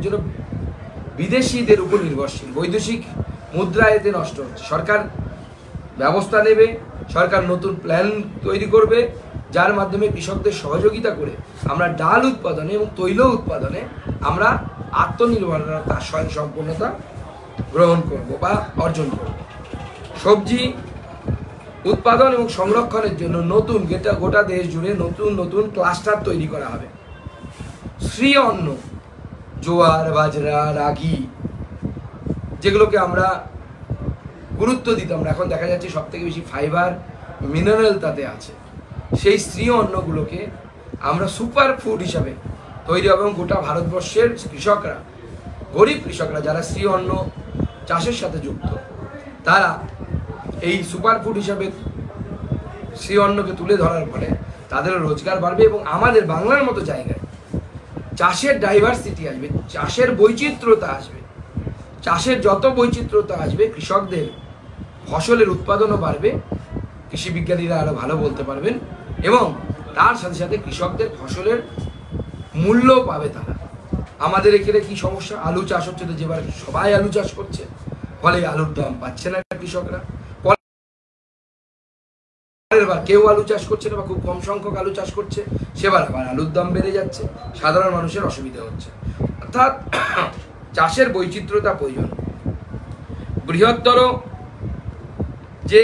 জন্য বিদেশিদের উপর নির্ভরশীল। বৈদেশিক মুদ্রা এতে নষ্ট হচ্ছে। সরকার ব্যবস্থা নেবে, সরকার নতুন প্ল্যান তৈরি করবে, যার মাধ্যমে কৃষকদের সহযোগিতা করে আমরা ডাল উৎপাদনে এবং তৈল উৎপাদনে আমরা আত্মনির্ভরতা স্বয়ংসম্পূর্ণতা গ্রহণ করব বা অর্জন করব। সবজি উৎপাদন এবং সংরক্ষণের জন্য নতুন গোটা দেশ জুড়ে নতুন নতুন ক্লাস্টার তৈরি করা হবে। শ্রী অন্ন, জোয়ার, বাজরা, রাগি, যেগুলোকে আমরা গুরুত্ব দিতাম না, এখন দেখা যাচ্ছে সব থেকে বেশি ফাইবার মিনারেল তাতে আছে। সেই শ্রী অন্নগুলোকে আমরা সুপার ফুড হিসাবে তৈরি হবে এবং গোটা ভারতবর্ষের কৃষকরা, গরিব কৃষকরা যারা শ্রী অন্ন চাষের সাথে যুক্ত, তারা এই সুপার ফুড হিসাবে শ্রী অন্নকে তুলে ধরার ফলে তাদের রোজগার বাড়বে এবং আমাদের বাংলার মতো জায়গায় চাষের ডাইভার্সিটি আসবে, চাষের বৈচিত্র্যতা আসবে। চাষের যত বৈচিত্র্যতা আসবে, কৃষকদের ফসলের উৎপাদনও বাড়বে, কৃষি বিজ্ঞানীরা আরো ভালো বলতে পারবেন, এবং তার সাথে সাথে কৃষকদের ফসলের মূল্যও পাবে তারা। আমাদের এখানে কি সমস্যা, আলু চাষ হচ্ছে তো যেবার সবাই আলু চাষ করছে, ফলে আলুর দাম পাচ্ছে না কৃষকরা। এবার কেউ আলু চাষ করছে না বা খুব কম সংখ্যক আলু চাষ করছে, সেবার আবার আলুর দাম বেড়ে যাচ্ছে, সাধারণ মানুষের অসুবিধা হচ্ছে। অর্থাৎ চাষের বৈচিত্র্যতা প্রয়োজন। বৃহত্তর যে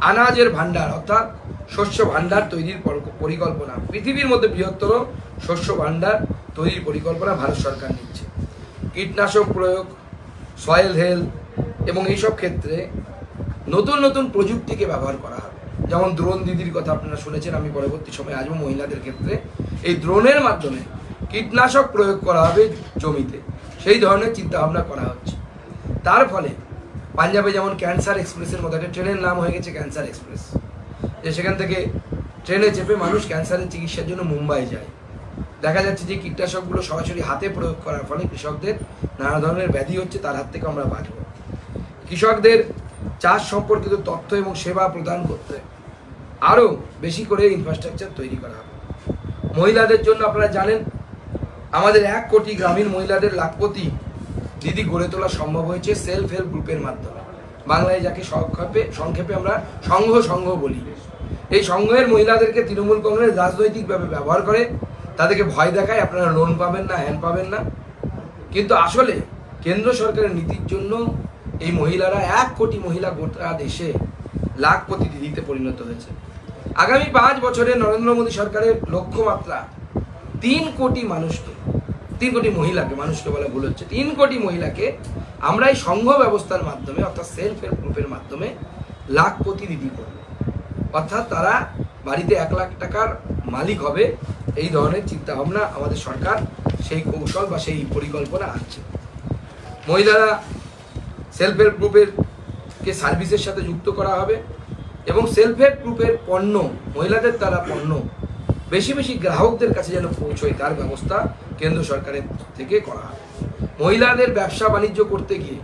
আনাজের ভান্ডার অর্থাৎ শস্য ভান্ডার তৈরির পরিকল্পনা, পৃথিবীর মধ্যে বৃহত্তর শস্য ভান্ডার তৈরির পরিকল্পনা ভারত সরকার নিচ্ছে। কীটনাশক প্রয়োগ, সয়েল হেলথ এবং এইসব ক্ষেত্রে নতুন নতুন প্রযুক্তিকে ব্যবহার করা হবে। যেমন দ্রোণ দিদির কথা আপনারা শুনেছেন, আমি পরবর্তী সময়ে আসবো মহিলাদের ক্ষেত্রে। এই দ্রোণের মাধ্যমে কীটনাশক প্রয়োগ করা হবে জমিতে, সেই ধরনের চিন্তা ভাবনা করা হচ্ছে। তার ফলে পাঞ্জাবে যেমন ক্যান্সার এক্সপ্রেসের মতো একটা ট্রেনের নাম হয়ে গেছে ক্যান্সার এক্সপ্রেস, যে সেখান থেকে ট্রেনে চেপে মানুষ ক্যান্সারের চিকিৎসার জন্য মুম্বাই যায়। দেখা যাচ্ছে যে কীটনাশকগুলো সরাসরি হাতে প্রয়োগ করার ফলে কৃষকদের নানা ধরনের ব্যাধি হচ্ছে, তার হাত থেকে আমরা বাঁচব। কৃষকদের চাষ সম্পর্কিত তথ্য এবং সেবা প্রদান করতে আরও বেশি করে ইনফ্রাস্ট্রাকচার তৈরি করা হবে। মহিলাদের জন্য আপনারা জানেন আমাদের 1 কোটি গ্রামীণ মহিলাদের লাখপতি দিদি গড়ে তোলা সম্ভব হয়েছে সেলফ হেল্প গ্রুপের মাধ্যমে। বাংলায় যাকে সংক্ষেপে আমরা সংঘ বলি। এই সংঘের মহিলাদেরকে তৃণমূল কংগ্রেস রাজনৈতিকভাবে ব্যবহার করে, তাদেরকে ভয় দেখায় আপনারা লোন পাবেন না, হ্যান পাবেন না। কিন্তু আসলে কেন্দ্র সরকারের নীতির জন্য এই মহিলারা 1 কোটি মহিলা গোটা দেশে লাখপতি দিদিতে পরিণত হয়েছে। আগামী 5 বছরে নরেন্দ্র মোদী সরকারের লক্ষ্যমাত্রা 3 কোটি মানুষকে, 3 কোটি মহিলাকে, মানুষকে বলা ভুল হচ্ছে, 3 কোটি মহিলাকে আমরা এই সংঘ ব্যবস্থার মাধ্যমে অর্থাৎ সেলফ হেল্প গ্রুপের মাধ্যমে লাখপতি দিদি করব। অর্থাৎ তারা বাড়িতে 1 লাখ টাকার মালিক হবে। এই ধরনের চিন্তা ভাবনা আমাদের সরকার সেই কৌশল বা সেই পরিকল্পনা আছে। মহিলারা সেলফ হেল্প গ্রুপের কে সার্ভিসের সাথে যুক্ত করা হবে এবং সেলফ হেল্প গ্রুপের পণ্য, মহিলাদের দ্বারা পণ্য বেশি বেশি গ্রাহকদের কাছে যেন পৌঁছয় তার ব্যবস্থা কেন্দ্র সরকারের থেকে করা হবে। মহিলাদের ব্যবসা বাণিজ্য করতে গিয়ে,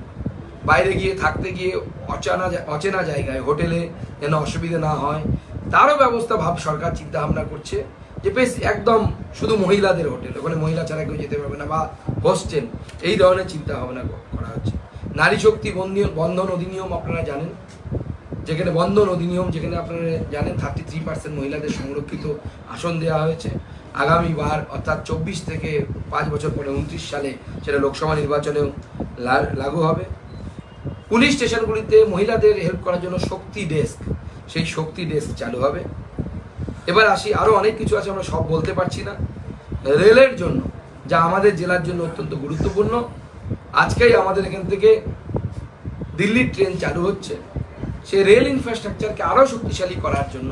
বাইরে গিয়ে থাকতে গিয়ে অচেনা জায়গায় হোটেলে যেন অসুবিধা না হয়, তারও ব্যবস্থা সরকার চিন্তা ভাবনা করছে যে বেশ একদম শুধু মহিলাদের হোটেল, ওখানে মহিলা ছাড়া কেউ যেতে পারবে না, বা হোস্টেল, এই ধরনের চিন্তা ভাবনা করা হচ্ছে। নারী শক্তি বন্ধন অধিনিয়ম আপনারা জানেন, যেখানে বন্ধন অধিনিয়ম, যেখানে আপনারা জানেন 33% মহিলাদের সংরক্ষিত আসন দেওয়া হয়েছে। আগামীবার অর্থাৎ 24 থেকে 5 বছর পরে 29 সালে সেটা লোকসভা নির্বাচনেও লাগু হবে। পুলিশ স্টেশনগুলিতে মহিলাদের হেল্প করার জন্য শক্তি ডেস্ক, সেই শক্তি ডেস্ক চালু হবে। এবার আসি, আরও অনেক কিছু আছে, আমরা সব বলতে পারছি না। রেলের জন্য, যা আমাদের জেলার জন্য অত্যন্ত গুরুত্বপূর্ণ, আজকেই আমাদের এখান থেকে দিল্লির ট্রেন চালু হচ্ছে। সেই রেল ইনফ্রাস্ট্রাকচারকে আরও শক্তিশালী করার জন্য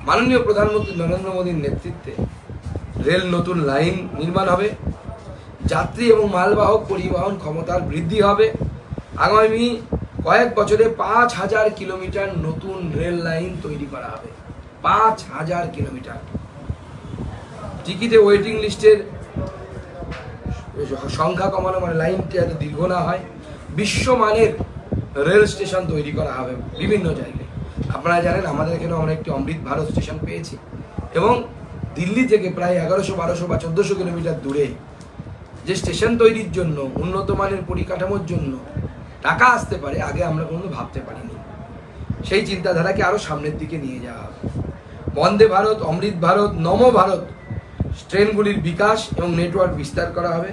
মাননীয় প্রধানমন্ত্রী নরেন্দ্র মোদীর নেতৃত্বে রেল নতুন লাইন নির্মাণ হবে, যাত্রী এবং মালবাহক পরিবহন ক্ষমতার বৃদ্ধি হবে। আগামী কয়েক বছরে 5000 কিলোমিটার নতুন রেল লাইন তৈরি করা হবে, 5000 কিলোমিটার। টিকিটে ওয়েটিং লিস্টের সংখ্যা কমানো, মানে লাইনটি এত দীর্ঘ না হয়। বিশ্বমানের রেল স্টেশন তৈরি করা হবে বিভিন্ন জায়গায়। আপনারা জানেন আমাদের এখানে আমরা একটি অমৃত ভারত স্টেশন পেয়েছি এবং দিল্লি থেকে প্রায় 1100, 1200 বা 1400 কিলোমিটার দূরে যে স্টেশন তৈরির জন্য, উন্নত মানের পরিকাঠামোর জন্য টাকা আসতে পারে, আগে আমরা কোনো ভাবতে পারিনি। সেই চিন্তাধারাকে আরও সামনের দিকে নিয়ে যাওয়া হবে। বন্দে ভারত, অমৃত ভারত, নম ভারত ট্রেনগুলির বিকাশ এবং নেটওয়ার্ক বিস্তার করা হবে।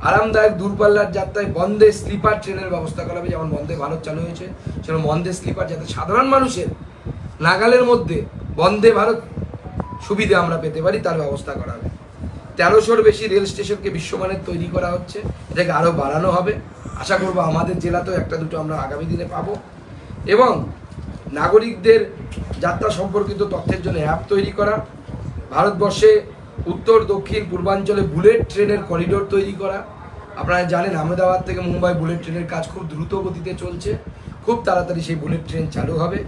আরামদায়ক দূরপাল্লার যাত্রায় বন্দে স্লিপার ট্রেনের ব্যবস্থা করা হবে। যেমন বন্দে ভারত চালু হয়েছে, সেরকম বন্দে স্লিপার, যাতে সাধারণ মানুষের নাগালের মধ্যে বন্দে ভারত সুবিধা আমরা পেতে পারি, তার ব্যবস্থা করা হবে। 1300-র বেশি রেল স্টেশনকে বিশ্বমানের তৈরি করা হচ্ছে, এটাকে আরও বাড়ানো হবে। আশা করব আমাদের জেলাতেও একটা দুটো আমরা আগামী দিনে পাবো। এবং নাগরিকদের যাত্রা সম্পর্কিত তথ্যের জন্য অ্যাপ তৈরি করা, ভারতবর্ষে উত্তর দক্ষিণ পূর্বাঞ্চলে বুলেট ট্রেনের করিডোর তৈরি করা। আপনারা জানেন আহমেদাবাদ থেকে মুম্বাই বুলেট ট্রেনের কাজ খুব দ্রুত গতিতে চলছে, খুব তাড়াতাড়ি সেই বুলেট ট্রেন চালু হবে।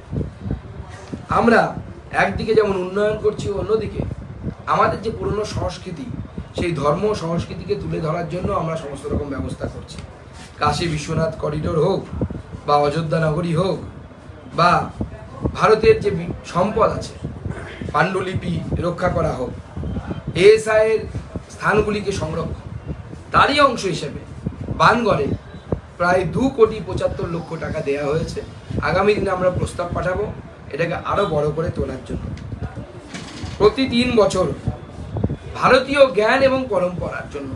আমরা একদিকে যেমন উন্নয়ন করছি, অন্যদিকে আমাদের যে পুরনো সংস্কৃতি, সেই ধর্ম সংস্কৃতিকে তুলে ধরার জন্য আমরা সমস্ত রকম ব্যবস্থা করছি। কাশী বিশ্বনাথ করিডোর হোক, বা অযোধ্যা নগরী হোক, বা ভারতের যে সম্পদ আছে পাণ্ডুলিপি রক্ষা করা হোক, এএসআইয়ের স্থানগুলিকে সংরক্ষণ, তারই অংশ হিসেবে বানগড়ে প্রায় 2,75,00,000 টাকা দেওয়া হয়েছে। আগামী দিনে আমরা প্রস্তাব পাঠাবো এটাকে আরও বড় করে তোলার জন্য। প্রতি 3 বছর ভারতীয় জ্ঞান এবং পরম্পরার জন্য,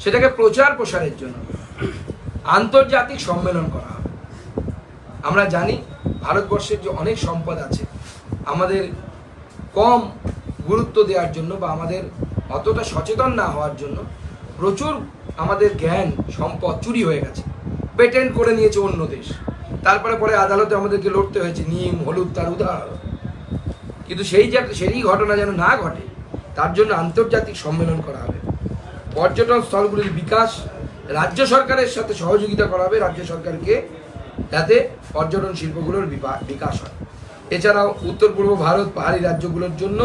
সেটাকে প্রচার প্রসারের জন্য আন্তর্জাতিক সম্মেলন করা হবে। আমরা জানি ভারতবর্ষের যে অনেক সম্পদ আছে, আমাদের কম গুরুত্ব দেওয়ার জন্য বা আমাদের অতটা সচেতন না হওয়ার জন্য প্রচুর আমাদের জ্ঞান সম্পদ চুরি হয়ে গেছে, পেটেন্ট করে নিয়েছে অন্য দেশ। তারপরে আদালতে আমাদেরকে লড়তে হয়েছে, নিম হলুদ তার উদাহরণ। কিন্তু সেই ঘটনা যেন না ঘটে, তার জন্য আন্তর্জাতিক সম্মেলন করা হবে। পর্যটন স্থলগুলির বিকাশ রাজ্য সরকারের সাথে সহযোগিতা করা হবে, রাজ্য সরকারকে, যাতে পর্যটন শিল্পগুলোর বিকাশ হয়। এছাড়াও উত্তর পূর্ব ভারত পাহাড়ি রাজ্যগুলোর জন্য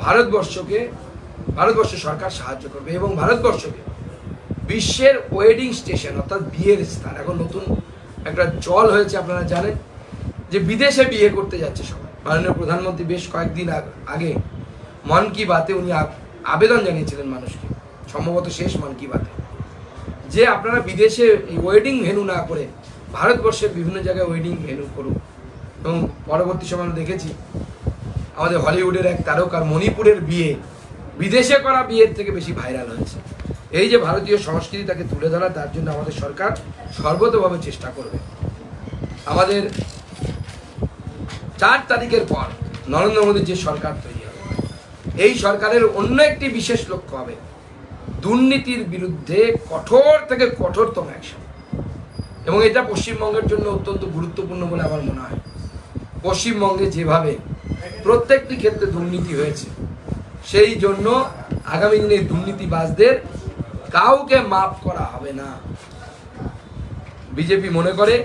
ভারতবর্ষ সরকার সাহায্য করবে এবং ভারতবর্ষকে বিশ্বের ওয়েডিং স্টেশন, অর্থাৎ বিয়ের স্থান। এখন নতুন একটা চল হয়েছে, আপনারা জানেন যে বিদেশে বিয়ে করতে যাচ্ছে সবাই। মাননীয় প্রধানমন্ত্রী বেশ কয়েকদিন আগে মন কি বাতে উনি আবেদন জানিয়েছিলেন মানুষকে, সম্ভবত শেষ মন কি বাতে, যে আপনারা বিদেশে এই ওয়েডিং ভেন্যু না করে ভারতবর্ষের বিভিন্ন জায়গায় ওয়েডিং ভেন্যু করুন। এবং পরবর্তী সময় আমরা দেখেছি আমাদের হলিউডের এক তারকার মণিপুরের বিয়ে বিদেশে করা বিয়ের থেকে বেশি ভাইরাল হয়েছে। এই যে ভারতীয় সংস্কৃতি, তাকে তুলে ধরা, তার জন্য আমাদের সরকার সর্বতোভাবে চেষ্টা করবে। আমাদের 4 তারিখের পর নরেন্দ্র মোদীর যে সরকার তৈরি হবে, এই সরকারের অন্য একটি বিশেষ লক্ষ্য হবে দুর্নীতির বিরুদ্ধে কঠোর থেকে কঠোরতম অ্যাকশন। এবং এটা পশ্চিমবঙ্গের জন্য অত্যন্ত গুরুত্বপূর্ণ বলে আমার মনে হয়। পশ্চিমবঙ্গে যেভাবে প্রত্যেকটি ক্ষেত্রে দুর্নীতি হয়েছে, সেই জন্য আগামী দিনে দুর্নীতিবাজদের কাউকে মাফ করা হবে না। বিজেপি মনে করে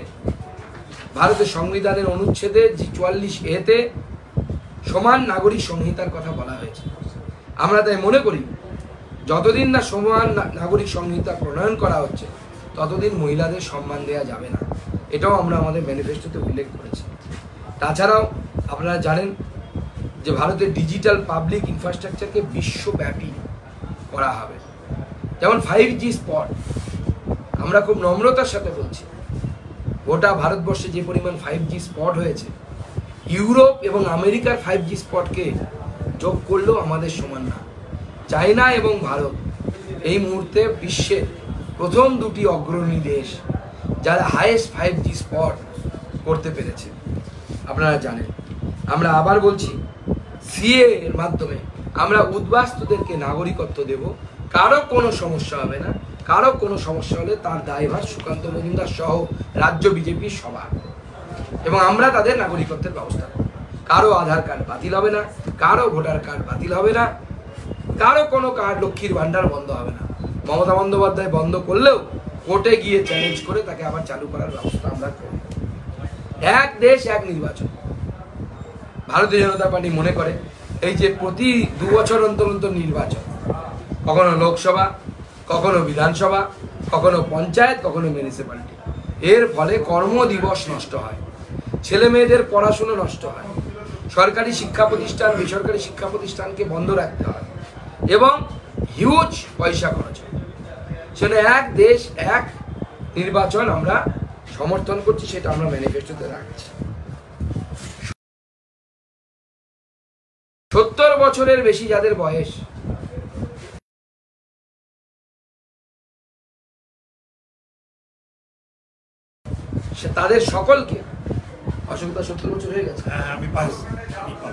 ভারতের সংবিধানের অনুচ্ছেদে 44A-তে সমান নাগরিক সংহিতার কথা বলা হয়েছে। আমরা তাই মনে করি যতদিন না সমান নাগরিক সংহিতা প্রণয়ন করা হচ্ছে, ততদিন মহিলাদের সম্মান দেওয়া যাবে না। এটাও আমরা আমাদের ম্যানিফেস্টোতে উল্লেখ করেছি। তাছাড়াও আপনারা জানেন যে ভারতের ডিজিটাল পাবলিক ইনফ্রাস্ট্রাকচারকে বিশ্বব্যাপী করা হবে। যেমন 5G স্পট, আমরা খুব নম্রতার সাথে বলছি, গোটা ভারতবর্ষে যে পরিমাণ 5G স্পট হয়েছে, ইউরোপ এবং আমেরিকার 5G স্পটকে যোগ করলেও আমাদের সমান না। চায়না এবং ভারত এই মুহূর্তে বিশ্বের প্রথম 2টি অগ্রণী দেশ যারা হাইয়েস্ট 5G স্পট করতে পেরেছে। আপনারা জানেন, আমরা আবার বলছি, সিএ এর মাধ্যমে আমরা উদ্বাস্তুদেরকে নাগরিকত্ব দেব। কারো কোনো সমস্যা হবে না, কারো কোনো সমস্যা হলে তার দায়ভার সুকান্ত মজুমদার সহ রাজ্য বিজেপির সভা, এবং আমরা তাদের নাগরিকত্বের ব্যবস্থা করব। কারো আধার কার্ড বাতিল হবে না, কারো ভোটার কার্ড বাতিল হবে না, কারো কোনো কার্ড লক্ষ্মীর ভান্ডার বন্ধ হবে না। মমতা বন্দ্যোপাধ্যায় বন্ধ করলেও কোর্টে গিয়ে চ্যালেঞ্জ করে তাকে আবার চালু করার ব্যবস্থা আমরা করব। এক দেশ এক নির্বাচন। ভারতীয় জনতা পার্টি মনে করে এই যে প্রতি 2 বছর অন্তর অন্তর নির্বাচন, কখনো লোকসভা, কখনো বিধানসভা, কখনো পঞ্চায়েত, কখনো মিউনিসিপ্যালিটি, এর ফলে কর্মদিবস নষ্ট হয়, ছেলে মেয়েদের পড়াশুনো নষ্ট হয়, সরকারি শিক্ষা প্রতিষ্ঠান বেসরকারি শিক্ষা প্রতিষ্ঠানকে বন্ধ রাখতে হয়, এবং হিউজ পয়সা খরচ হবে। সেটা এক দেশ এক নির্বাচন আমরা সমর্থন করছি, সেটা আমরা ম্যানিফেস্টোতে রাখছি। 70 বছরের বেশি যাদের বয়স, তাদের সকলকে, অসুবিধা 70 বছর হয়ে গেছে,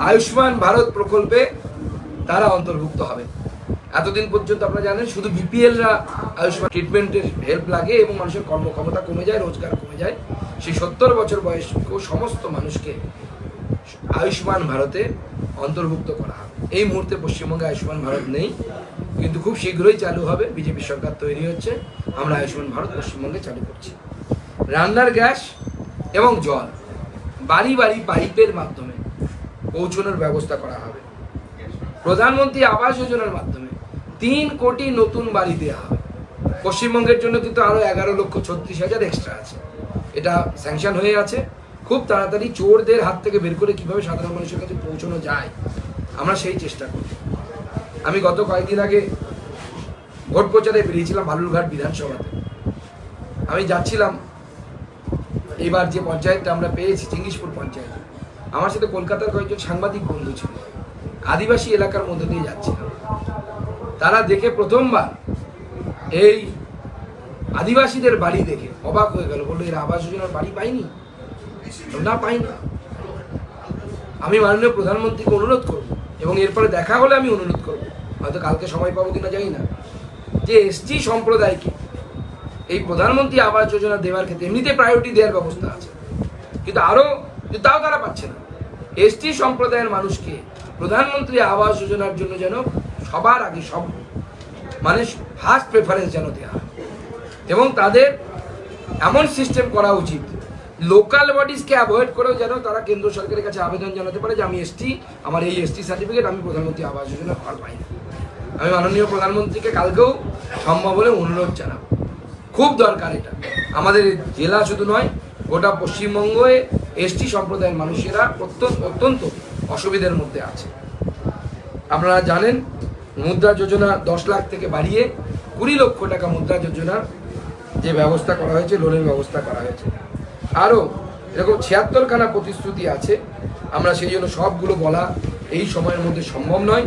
আয়ুষ্মান ভারত প্রকল্পে তারা অন্তর্ভুক্ত হবে। এতদিন পর্যন্ত আপনারা জানেন শুধু বিপিএলরা আয়ুষ্মান ট্রিটমেন্টের হেল্প লাগে এবং মানুষের কর্মক্ষমতা কমে যায়, রোজগার কমে যায়। সেই 70 বছর বয়স্ক সমস্ত মানুষকে আয়ুষ্মান ভারতে অন্তর্ভুক্ত করা হবে। এই মুহূর্তে পশ্চিমবঙ্গে আয়ুষ্মান ভারত নেই, কিন্তু খুব শীঘ্রই চালু হবে। বিজেপি সরকার তৈরি হচ্ছে, আমরা আয়ুষ্মান ভারত পশ্চিমবঙ্গে চালু করছি। রান্নার গ্যাস এবং জল বাড়ি বাড়ি পাইপের মাধ্যমে পৌঁছানোর ব্যবস্থা করা হবে। প্রধানমন্ত্রী আবাস যোজনার মাধ্যমে 3 কোটি নতুন বাড়ি দেওয়া হবে। পশ্চিমবঙ্গের জন্য কিন্তু আরো 11,36,000 এক্সট্রা আছে, এটা স্যাংশন হয়ে আছে। খুব তাড়াতাড়ি চোরদের হাত থেকে বের করে কিভাবে সাধারণ মানুষের কাছে পৌঁছানো যায়, আমরা সেই চেষ্টা করি। আমি গত কয়েকদিন আগে ভোট প্রচারে বেরিয়েছিলাম বালুরঘাট বিধানসভাতে। আমি যাচ্ছিলাম, এবার যে পঞ্চায়েতটা আমরা পেয়েছি চিঙ্গিসপুর পঞ্চায়েত, আমার সাথে কলকাতার কয়েকজন সাংবাদিক বন্ধু ছিল, আদিবাসী এলাকার মধ্যে দিয়ে যাচ্ছিলাম। তারা দেখে প্রথমবার এই আদিবাসীদের বাড়ি দেখে অবাক হয়ে গেল, বললো এরা আবাস যোজনার বাড়ি পাইনি, না পাইনি। আমি মাননীয় প্রধানমন্ত্রীকে অনুরোধ করব, এবং এরপরে দেখা হলে আমি অনুরোধ করব, হয়তো কালকে সময় পাবো কিনা জানি না, যে এসটি সম্প্রদায়কে এই প্রধানমন্ত্রী আবাস যোজনা দেওয়ার ক্ষেত্রে এমনিতে প্রায়োরিটি দেওয়ার ব্যবস্থা আছে, কিন্তু আরো তাও তারা পাচ্ছে না। এসটি সম্প্রদায়ের মানুষকে প্রধানমন্ত্রী আবাস যোজনার জন্য যেন সবার আগে সব মানে ফার্স্ট প্রেফারেন্স যেন দেওয়া হয়, এবং তাদের এমন সিস্টেম করা উচিত লোকাল বডিজকে অ্যাভয়েড করেও যেন তারা কেন্দ্র সরকারের কাছে আবেদন জানাতে পারে যে আমি এসটি, আমার এই এসটি সার্টিফিকেট, আমি প্রধানমন্ত্রী আবাস যোজনা ঘর পাই না। আমি মাননীয় প্রধানমন্ত্রীকে কালকেও সম্ভব হলে অনুরোধ জানাবো, খুব দরকার এটা। আমাদের জেলা শুধু নয়, গোটা পশ্চিমবঙ্গে এসটি সম্প্রদায়ের মানুষেরা অত্যন্ত অসুবিধার মধ্যে আছে। আপনারা জানেন মুদ্রা যোজনা 10 লাখ থেকে বাড়িয়ে 20 লক্ষ টাকা মুদ্রা যোজনার যে ব্যবস্থা করা হয়েছে, লোনের ব্যবস্থা করা হয়েছে। আরও এরকম 76খানা প্রতিশ্রুতি আছে, আমরা সেই জন্য সবগুলো বলা এই সময়ের মধ্যে সম্ভব নয়।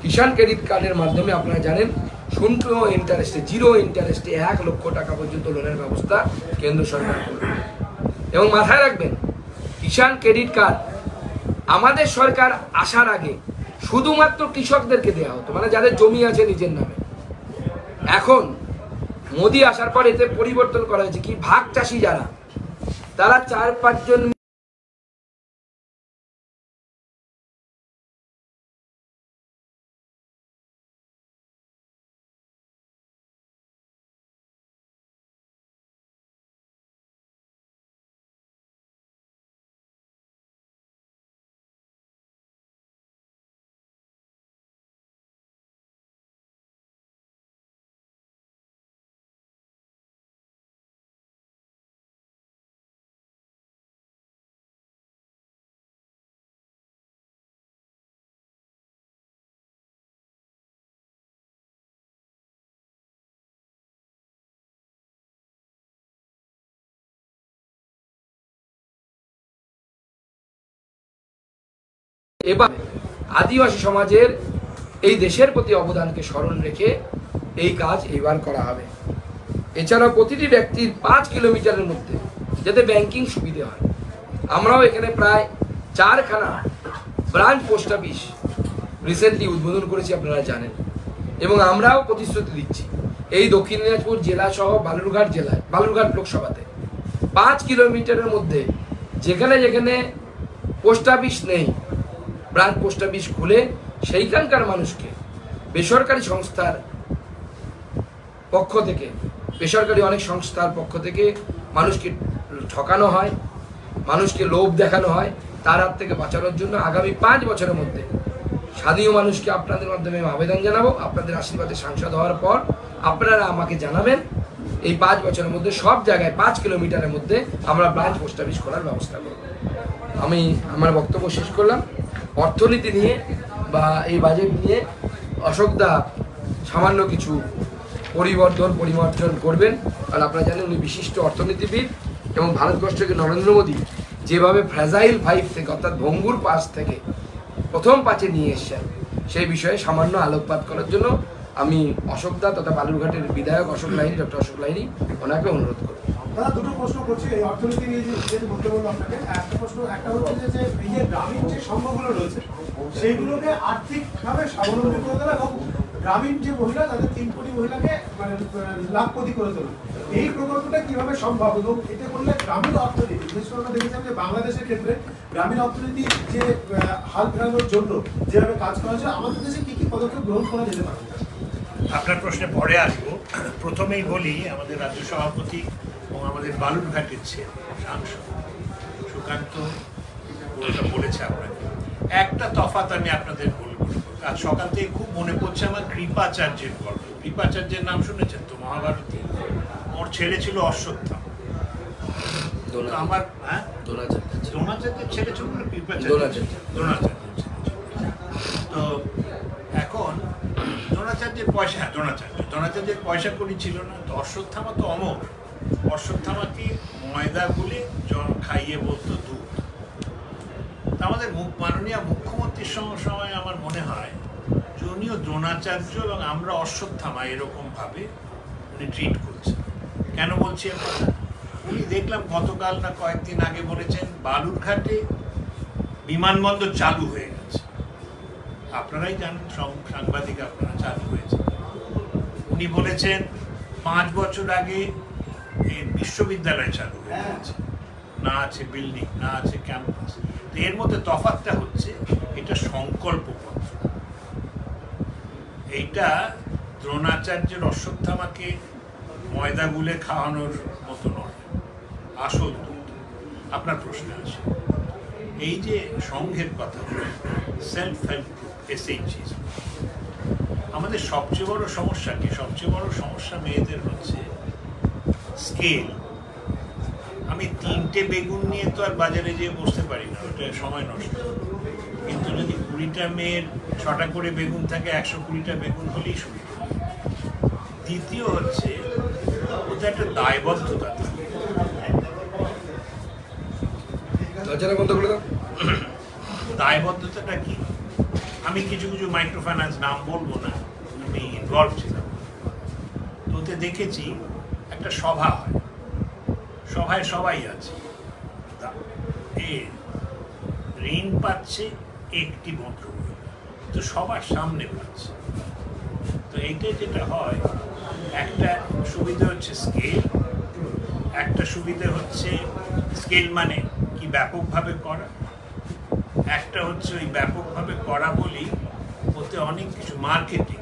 কিষাণ ক্রেডিট কার্ডের মাধ্যমে আপনারা জানেন শূন্য ইন্টারেস্টে, 0 ইন্টারেস্টে 1 লক্ষ টাকা পর্যন্ত লোনের ব্যবস্থা কেন্দ্র সরকার করবে। এবং মাথায় রাখবেন, কিষাণ ক্রেডিট কার্ড আমাদের সরকার আসার আগে শুধুমাত্র কৃষকদেরকে দেওয়া হতো, মানে যাদের জমি আছে নিজের নামে। এখন মোদি আসার পর এতে পরিবর্তন করা হয়েছে, কি ভাগ চাষি যারা, তারা 4-5 জন এবার আদিবাসী সমাজের এই দেশের প্রতি অবদানকে স্মরণ রেখে এই কাজ এবার করা হবে। এছাড়াও প্রতিটি ব্যক্তির 5 কিলোমিটারের মধ্যে যাতে ব্যাংকিং সুবিধে হয়, আমরাও এখানে প্রায় 4খানা ব্রাঞ্চ পোস্ট অফিস রিসেন্টলি উদ্বোধন করেছি, আপনারা জানেন। এবং আমরাও প্রতিশ্রুতি দিচ্ছি এই দক্ষিণ দিনাজপুর জেলা সহ বালুরঘাট জেলায়, বালুরঘাট লোকসভাতে 5 কিলোমিটারের মধ্যে যেখানে যেখানে পোস্ট অফিস নেই, ব্রাঞ্চ পোস্ট অফিস খুলে সেইখানকার মানুষকে বেসরকারি সংস্থার পক্ষ থেকে, বেসরকারি অনেক সংস্থার পক্ষ থেকে মানুষকে ঠকানো হয়, মানুষকে লোভ দেখানো হয়, তার হাত থেকে বাঁচানোর জন্য আগামী 5 বছরের মধ্যে স্থানীয় মানুষকে আপনাদের মাধ্যমে আবেদন জানাবো। আপনাদের আশীর্বাদে সাংসদ হওয়ার পর আপনারা আমাকে জানাবেন, এই 5 বছরের মধ্যে সব জায়গায় 5 কিলোমিটারের মধ্যে আমরা ব্রাঞ্চ পোস্ট অফিস করার ব্যবস্থা করব। আমি আমার বক্তব্য শেষ করলাম। অর্থনীতি নিয়ে বা এই বাজেট নিয়ে অশোকদা সামান্য কিছু পরিমার্জন করবেন। কারণ আপনারা জানেন উনি বিশিষ্ট অর্থনীতিবিদ এবং ভারতবর্ষকে নরেন্দ্র মোদী যেভাবে ফ্র্যাজাইল 5 থেকে অর্থাৎ ভঙ্গুর পাঁচ থেকে প্রথম পাঁচে নিয়ে এসছেন সেই বিষয়ে সামান্য আলোকপাত করার জন্য আমি অশোক দা তথা বালুরঘাটের বিধায়ক অশোক লাহিড়ী, ডক্টর অশোক লাহিড়ী ওনাকে অনুরোধ করব। দাদা দুটো প্রশ্ন করছি এই অর্থনীতি নিয়ে যেহেতু বলতে বলবো আপনাকে। একটা প্রশ্ন একটা হচ্ছে যে এই যে গ্রামীণ যে সংঘগুলো রয়েছে সেইগুলোকে আর্থিকভাবে স্বাবলম্বী করে তোলা এবং গ্রামীণ যে মহিলা তাদের 3 কোটি মহিলাকে মানে লাখপতি করে তোলা, এই প্রকল্পটা কিভাবে সম্ভব এবং এতে করলে গ্রামীণ অর্থনীতি বিশেষ করে আমরা দেখেছিলাম যে বাংলাদেশের ক্ষেত্রে গ্রামীণ অর্থনীতি যে হাল ফেরানোর জন্য যেভাবে কাজ করা হচ্ছে আমাদের দেশে কি কি পদক্ষেপ গ্রহণ করা যেতে পারে? আপনার প্রশ্নে পরে আসবো। প্রথমেই বলি আমাদের রাজ্য সভাপতি এবং আমাদের বালুরঘাটের ছেলে সাংসদ সুকান্ত বলেছে আপনাকে একটা তফাৎ আমি আপনাদের বলবো। আজ সকাল থেকে খুব মনে পড়ছে আমার কৃপাচার্যের গল্প। কৃপাচার্যের নাম শুনেছেন তো মহাভারতে? ওর ছেলে ছিল অশ্বত্থাম। আমার দ্রোণাচার্যের ছেলে ছিল দ্রোণাচার্য। তো এখন দ্রোণাচার্যের পয়সা করি ছিল না। তো অশ্বত্থামা তো অমর। অশ্বত্থামাকে ময়দা গুলে খাইয়ে বলতো দুধ। আমাদের মাননীয় মুখ্যমন্ত্রীর সময় আমার মনে হয় যে উনিও দ্রোণাচার্য এবং আমরা অশ্বত্থামা এরকম ভাবে উনি ট্রিট করছেন। কেন বলছি এখন? উনি দেখলাম গতকাল না কয়েকদিন আগে বলেছেন বালুরঘাটে বিমানবন্দর চালু হয়ে গেছে। আপনারাই জানেন, সাংবাদিক আপনারা, চালু হয়েছে। উনি বলেছেন 5 বছর আগে বিশ্ববিদ্যালয় চালু হয়ে গেছে, না আছে বিল্ডিং, না আছে ক্যাম্পাস। এর মধ্যে তফাৎটা হচ্ছে এটা সংকল্পপত্র। এইটা দ্রোণাচার্যের অশ্বত্থামাকে ময়দা গুলে খাওয়ানোর মতো নয়, আসল দুধ। আপনার প্রশ্নে আছে এই যে সংঘের কথা, সেলফ হেল্প গ্রুপ, SHGs, আমাদের সবচেয়ে বড় সমস্যা কি? সবচেয়ে বড় সমস্যা মেয়েদের হচ্ছে স্কেল। আমি 3টে বেগুন নিয়ে তো আর বাজারে যেয়ে বসতে পারি না, ওটা সময় নষ্ট। কিন্তু যদি 20টা মেয়ের 6টা করে বেগুন থাকে, 120টা বেগুন হলেই শুরু। দ্বিতীয় হচ্ছে ওটা একটা দায়বদ্ধতা। দায়বদ্ধতাটা কি? আমি কিছু কিছু মাইক্রো ফাইন্যান্স, নাম বলবো না, আমি ইনভলভ ছিলাম। তো ওতে দেখেছি একটা সভা হয়, সভায় সবাই আছে, ঋণ পাচ্ছে একটি ভদ্রমহিলা, তো সবার সামনে পাচ্ছে। তো এইটাই যেটা হয়, একটা সুবিধা হচ্ছে স্কেল, একটা সুবিধা হচ্ছে স্কেল মানে কি ব্যাপকভাবে করা, একটা হচ্ছে ওই ব্যাপকভাবে করা বলেই ওতে অনেক কিছু মার্কেটিং,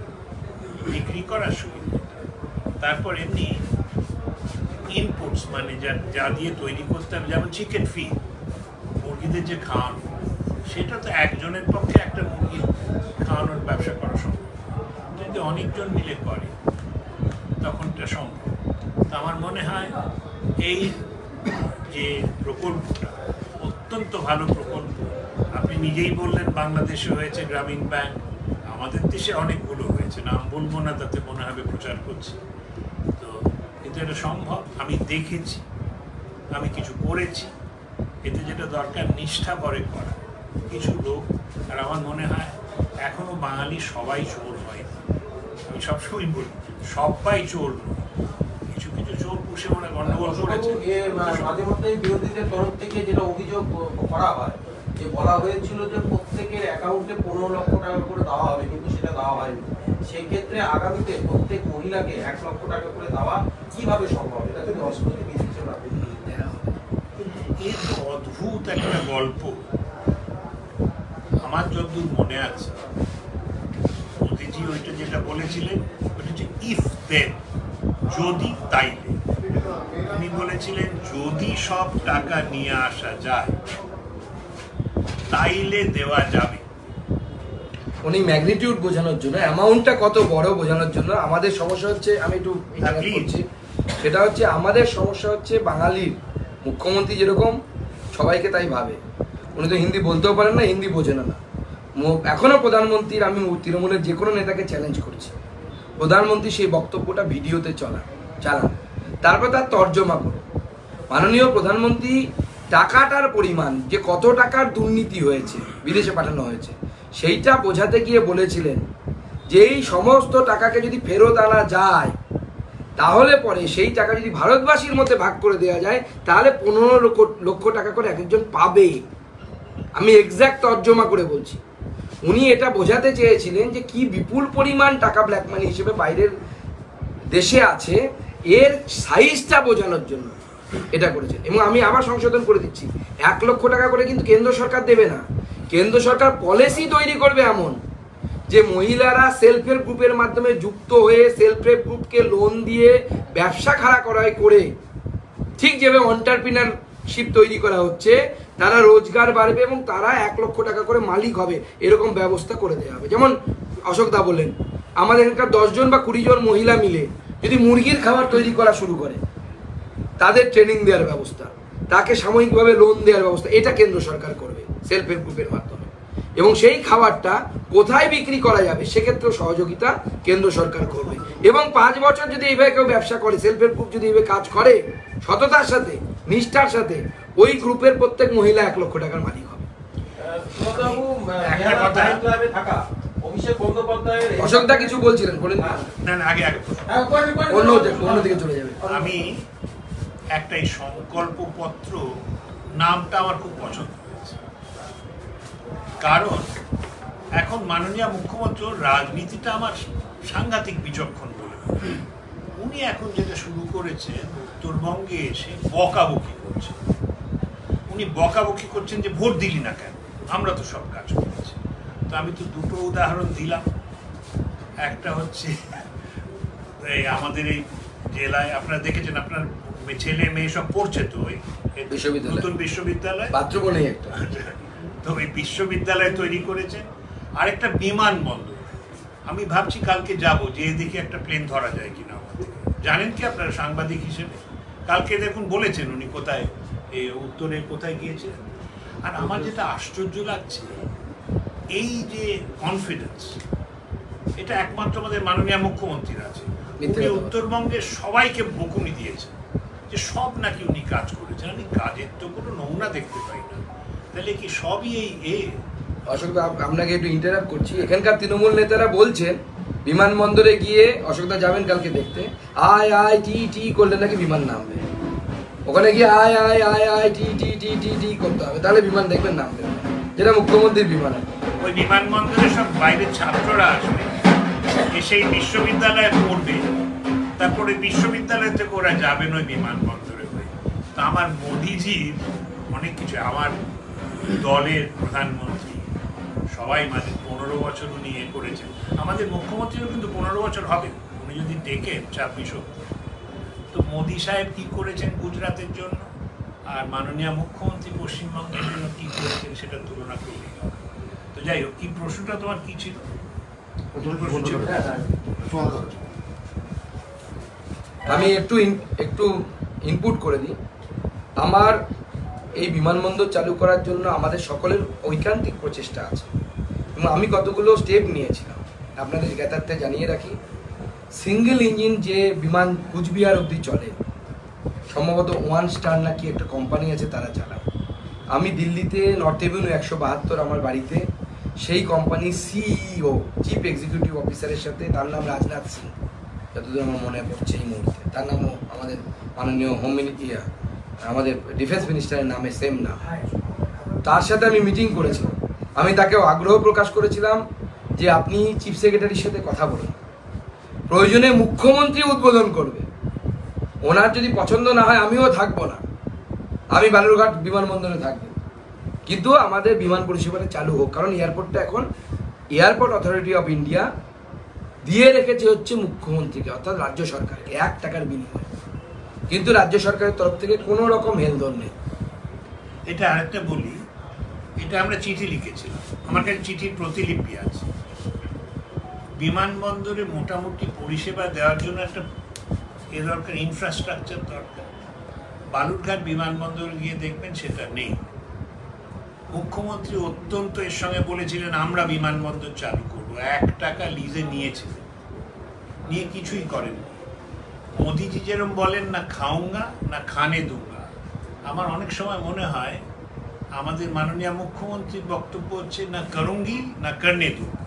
বিক্রি করার সুবিধা। তারপর এমনি ইনপুটস মানে যা দিয়ে তৈরি করতে হবে, যেমন চিকেন ফিড, মুরগিদের যে খাওয়ানো, সেটা তো একজনের পক্ষে একটা মুরগি খাওয়ানোর ব্যবসা করা সম্ভব। যদি অনেকজন মিলে করে তখন এটা সম্ভব। তো আমার মনে হয় এই যে প্রকল্পটা অত্যন্ত ভালো প্রকল্প। আপনি নিজেই বললেন বাংলাদেশে হয়েছে গ্রামীণ ব্যাংক, আমাদের দেশে অনেকগুলো হয়েছে, নাম বলবো না, তাতে মনে হবে প্রচার করছি। তো কিন্তু এটা সম্ভব, আমি দেখেছি, আমি কিছু করেছি। এতে যেটা দরকার নিষ্ঠা ভরে করা কিছু লোক। আর আমার মনে হয় এখনো বাঙালি সবাই চোর হয় না। আমি সবসময় বলি সবাই চোর নয়, কিছু কিছু চোর পুষে ওরা গন্ডগোল করেছে। মাঝে মধ্যে বিরোধীদের তরফ থেকে যেটা অভিযোগ করা হয় যে বলা হয়েছিল যে প্রত্যেকের অ্যাকাউন্টে 15 লক্ষ টাকা করে দেওয়া হবে, কিন্তু সেটা দেওয়া হয়নি। সেই ক্ষেত্রে আগামীতে প্রত্যেক মহিলাকে 1 লক্ষ টাকা করে দেওয়া কিভাবে সম্ভব? এটা যদি অস্পতি বিবেচনা করি, এর তো অদ্ভুত একটা গল্প। আমার যতদূর মনে আছে মোদিজি ওইটা যেটা বলেছিলেন ওটা হচ্ছে ইফ দেন, যদি তাইলে। উনি বলেছিলেন যদি সব টাকা নিয়ে আসা যায় তাইলে দেওয়া যাবে। উনি ম্যাগনিটিউড বোঝানোর জন্য, অ্যামাউন্টটা কত বড় বোঝানোর জন্য। আমাদের সমস্যা হচ্ছে, আমি একটু বলছি, সেটা হচ্ছে আমাদের সমস্যা হচ্ছে বাঙালির মুখ্যমন্ত্রী যেরকম সবাইকে তাই ভাবে। উনি তো হিন্দি বলতেও পারেন না, হিন্দি বোঝেন না। এখনো প্রধানমন্ত্রীর, আমি তৃণমূলের যে কোনো নেতাকে চ্যালেঞ্জ করছি, প্রধানমন্ত্রী সেই বক্তব্যটা ভিডিওতে চালান, তারপর তার তর্জমা করো। মাননীয় প্রধানমন্ত্রী টাকাটার পরিমাণ, যে কত টাকার দুর্নীতি হয়েছে, বিদেশে পাঠানো হয়েছে, সেইটা বোঝাতে গিয়ে বলেছিলেন যে এই সমস্ত টাকাকে যদি ফেরত আনা যায়, তাহলে পরে সেই টাকা যদি ভারতবাসীর মধ্যে ভাগ করে দেওয়া যায়, তাহলে 15 লক্ষ টাকা করে এক একজন পাবে। আমি এক্সাক্ট তর্জমা করে বলছি। উনি এটা বোঝাতে চেয়েছিলেন যে কি বিপুল পরিমাণ টাকা ব্ল্যাক মানি হিসেবে বাইরের দেশে আছে, এর সাইজটা বোঝানোর জন্য এটা করেছেন। এবং আমি আবার সংশোধন করে দিচ্ছি, 1 লক্ষ টাকা করে কিন্তু কেন্দ্র সরকার দেবে না। কেন্দ্র সরকার পলিসি তৈরি করবে এমন যে মহিলারা সেলফ হেল্প গ্রুপের মাধ্যমে যুক্ত হয়ে সেলফ হেল্প গ্রুপকে লোন দিয়ে ব্যবসা খাড়া করে, ঠিক যেভাবে এন্টারপ্রিনারশিপ তৈরি করা হচ্ছে, তারা রোজগার বাড়বে এবং তারা 1 লক্ষ টাকা করে মালিক হবে, এরকম ব্যবস্থা করে দেওয়া হবে। যেমন অশোক দা বললেন, আমাদের এখানকার 10 জন বা 20 জন মহিলা মিলে যদি মুরগির খাবার তৈরি করা শুরু করে, তাদের ট্রেনিং দেওয়ার ব্যবস্থা, তাকে সাময়িকভাবে লোন দেওয়ার ব্যবস্থা, এটা কেন্দ্র সরকার করবে সেলফ হেল্প গ্রুপের মাধ্যমে। এবং সেই খাবারটা কোথায় বিক্রি করা যাবে সেক্ষেত্রে সহযোগিতা কেন্দ্র সরকার করবে। এবং 5 বছর যদি এইভাবে কেউ ব্যবসা করে, সেলফ হেল্প গ্রুপ যদি এইভাবে কাজ করে সততার সাথে, নিষ্ঠার সাথে, ওই গ্রুপের প্রত্যেক মহিলা 1 লক্ষ টাকার মালিক হবে। অশোক দা কিছু বলছিলেন, বলেন। অন্যদিকে চলে যাবে। আমি একটা এই সংকল্পপত্র নামটা আমার খুব পছন্দ হয়েছে, কারণ এখন মাননীয় মুখ্যমন্ত্রী রাজনীতিটা আমার সাংঘাতিক বিচক্ষণ বলে। উনি এখন যেটা শুরু করেছে, উত্তরবঙ্গে এসে বকাবকি করছে। উনি বকাবকি করছেন যে ভোট দিলি না কেন, আমরা তো সব কাজ করেছি। তো আমি তো দুটো উদাহরণ দিলাম। একটা হচ্ছে আমাদের এই জেলায় আপনারা দেখেছেন, আপনার ছেলে মেয়ে সব পড়ছে তো ওই নতুন বিশ্ববিদ্যালয়, তো ওই বিশ্ববিদ্যালয় তৈরি করেছে। আর একটা বিমানবন্দর, আমি ভাবছি কালকে যাব, যে এদিকে একটা প্লেন ধরা যায় কিনা। জানেন কি আপনারা সাংবাদিক হিসেবে, কালকে দেখুন বলেছেন উনি কোথায়, উত্তরে কোথায় গিয়েছিলেন। আর আমার যেটা আশ্চর্য লাগছে, এই যে কনফিডেন্স, এটা একমাত্র আমাদের মাননীয় মুখ্যমন্ত্রীর আছে। উনি উত্তরবঙ্গের সবাইকে বকুনি দিয়েছেন যে সব নাকি উনি কাজ করেছেন। আমি কাজের তো কোনো নমুনা দেখতে পাই না, তাহলে কি সবই এই অশোক দা, আপনাকে একটু ইন্টারাপ্ট করছি। এখানকার তৃণমূল নেতারা বলছেন বিমানবন্দরে গিয়ে, অশোক দা যাবেন কালকে দেখতে, আয় আয় টি টি করলে নাকি বিমান নামবে। ওখানে গিয়ে আয় আয় আয় আয় টি টি টি টি টি করতে হবে, তাহলে বিমান দেখবেন নামবে, যেটা মুখ্যমন্ত্রীর বিমান। ওই বিমানবন্দরে সব বাইরের ছাত্ররা আসবে, এসে বিশ্ববিদ্যালয়ে পড়বে, তারপরে বিশ্ববিদ্যালয় থেকে ওরা যাবেন ওই বিমানবন্দরে হয়ে। তো আমার মোদিজির অনেক কিছু, আমার দলের প্রধানমন্ত্রী সবাই, মানে 15 বছর উনি করেছেন। আমাদের মুখ্যমন্ত্রীরও কিন্তু 15 বছর হবে, উনি যদি ডেকে 26। তো মোদি সাহেব কি করেছেন গুজরাটের জন্য, আর মাননীয় মুখ্যমন্ত্রী পশ্চিমবঙ্গের জন্য কি করেছেন, সেটা তুলনা করলে। তো যাই হোক, কি প্রশ্নটা তোমার কি ছিল? আমি একটু ইনপুট করে দিই। আমার এই বিমানবন্দর চালু করার জন্য আমাদের সকলের ঐকান্তিক প্রচেষ্টা আছে, এবং আমি কতগুলো স্টেপ নিয়েছিলাম আপনাদের জ্ঞাতার্থে জানিয়ে রাখি। সিঙ্গেল ইঞ্জিন যে বিমান কুচবিহার অবধি চলে, সম্ভবত 1 স্টার নাকি একটা কোম্পানি আছে, তারা চালায়। আমি দিল্লিতে নর্থ এভিনিউ 172 আমার বাড়িতে সেই কোম্পানির সিইও, চিফ এক্সিকিউটিভ অফিসারের সাথে, তার নাম রাজনাথ সিং, যতদূর আমার মনে পড়ছে এই মুহূর্তে, তার নামও আমাদের মাননীয় হোম মিনিস্টার, আমাদের ডিফেন্স মিনিস্টারের নামে সেম নাম, তার সাথে আমি মিটিং করেছিলাম। আমি তাকেও আগ্রহ প্রকাশ করেছিলাম যে আপনি চিফ সেক্রেটারির সাথে কথা বলুন, প্রয়োজনে মুখ্যমন্ত্রী উদ্বোধন করবে, ওনার যদি পছন্দ না হয় আমিও থাকবো না, আমি বালুরঘাট বিমানবন্দরে থাকবো, কিন্তু আমাদের বিমান পরিষেবাটা চালু হোক। কারণ এয়ারপোর্টটা এখন এয়ারপোর্ট অথরিটি অফ ইন্ডিয়া দিয়ে রেখেছে হচ্ছে মুখ্যমন্ত্রীকে, অর্থাৎ রাজ্য সরকারকে 1 টাকার বিনিময়ে, কিন্তু রাজ্য সরকারের তরফ থেকে কোনো রকম হেলদোল নেই। এটা আরেকটা বলি, এটা আমরা চিঠি লিখেছিলাম, আমার কাছে চিঠির প্রতিলিপি আছে। বিমানবন্দরে মোটামুটি পরিষেবা দেওয়ার জন্য একটা দরকার, ইনফ্রাস্ট্রাকচার দরকার। বালুরঘাট বিমানবন্দরে গিয়ে দেখবেন সেটা নেই। মুখ্যমন্ত্রী অত্যন্ত এর সঙ্গে বলেছিলেন আমরা বিমানবন্দর চালু করবো, 1 টাকা লিজে নিয়েছিলেন। নিয়ে কিছুই করেন। মোদিজি যেরকম বলেন না খাউঙ্গা না খানে দুঙ্গা, আমার অনেক সময় মনে হয় আমাদের মাননীয় মুখ্যমন্ত্রীর বক্তব্য হচ্ছে না করুঙ্গি না করনে দুঙ্গা।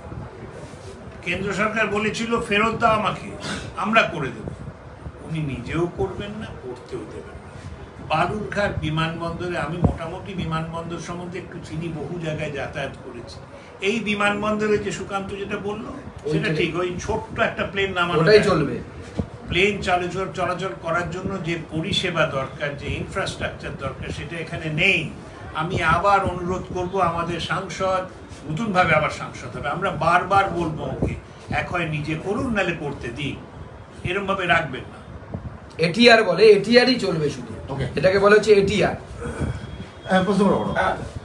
কেন্দ্র সরকার বলেছিল ফেরত দাও আমাকে, আমরা করে দেব, উনি নিজেও করবেন না, করতেও দেবেন না। বালুরঘাট বিমানবন্দরে আমি মোটামুটি বিমানবন্দর সম্বন্ধে একটু চিনি, বহু জায়গায় যাতায়াত করেছি। এই বিমানবন্দরে যে সুকান্ত যেটা বললো সেটা ঠিক, ওই ছোট্ট একটা প্লেন নামানো চলবে, প্লেন চলাচল করার জন্য যে পরিষেবা দরকার, যে ইনফ্রাস্ট্রাকচার দরকার, সেটা এখানে নেই। আমি আবার অনুরোধ করব আমাদের সাংসদ নতুনভাবে আবার সাংসদ হবে, আমরা বারবার বলবো ওকে এক হয় নিজে করুন, নাহলে করতে দিন, এরকম ভাবে রাখবেন না। এটিআর বলে, এটিআরই চলবে শুধু, এটাকে বলা হচ্ছে এটিআর।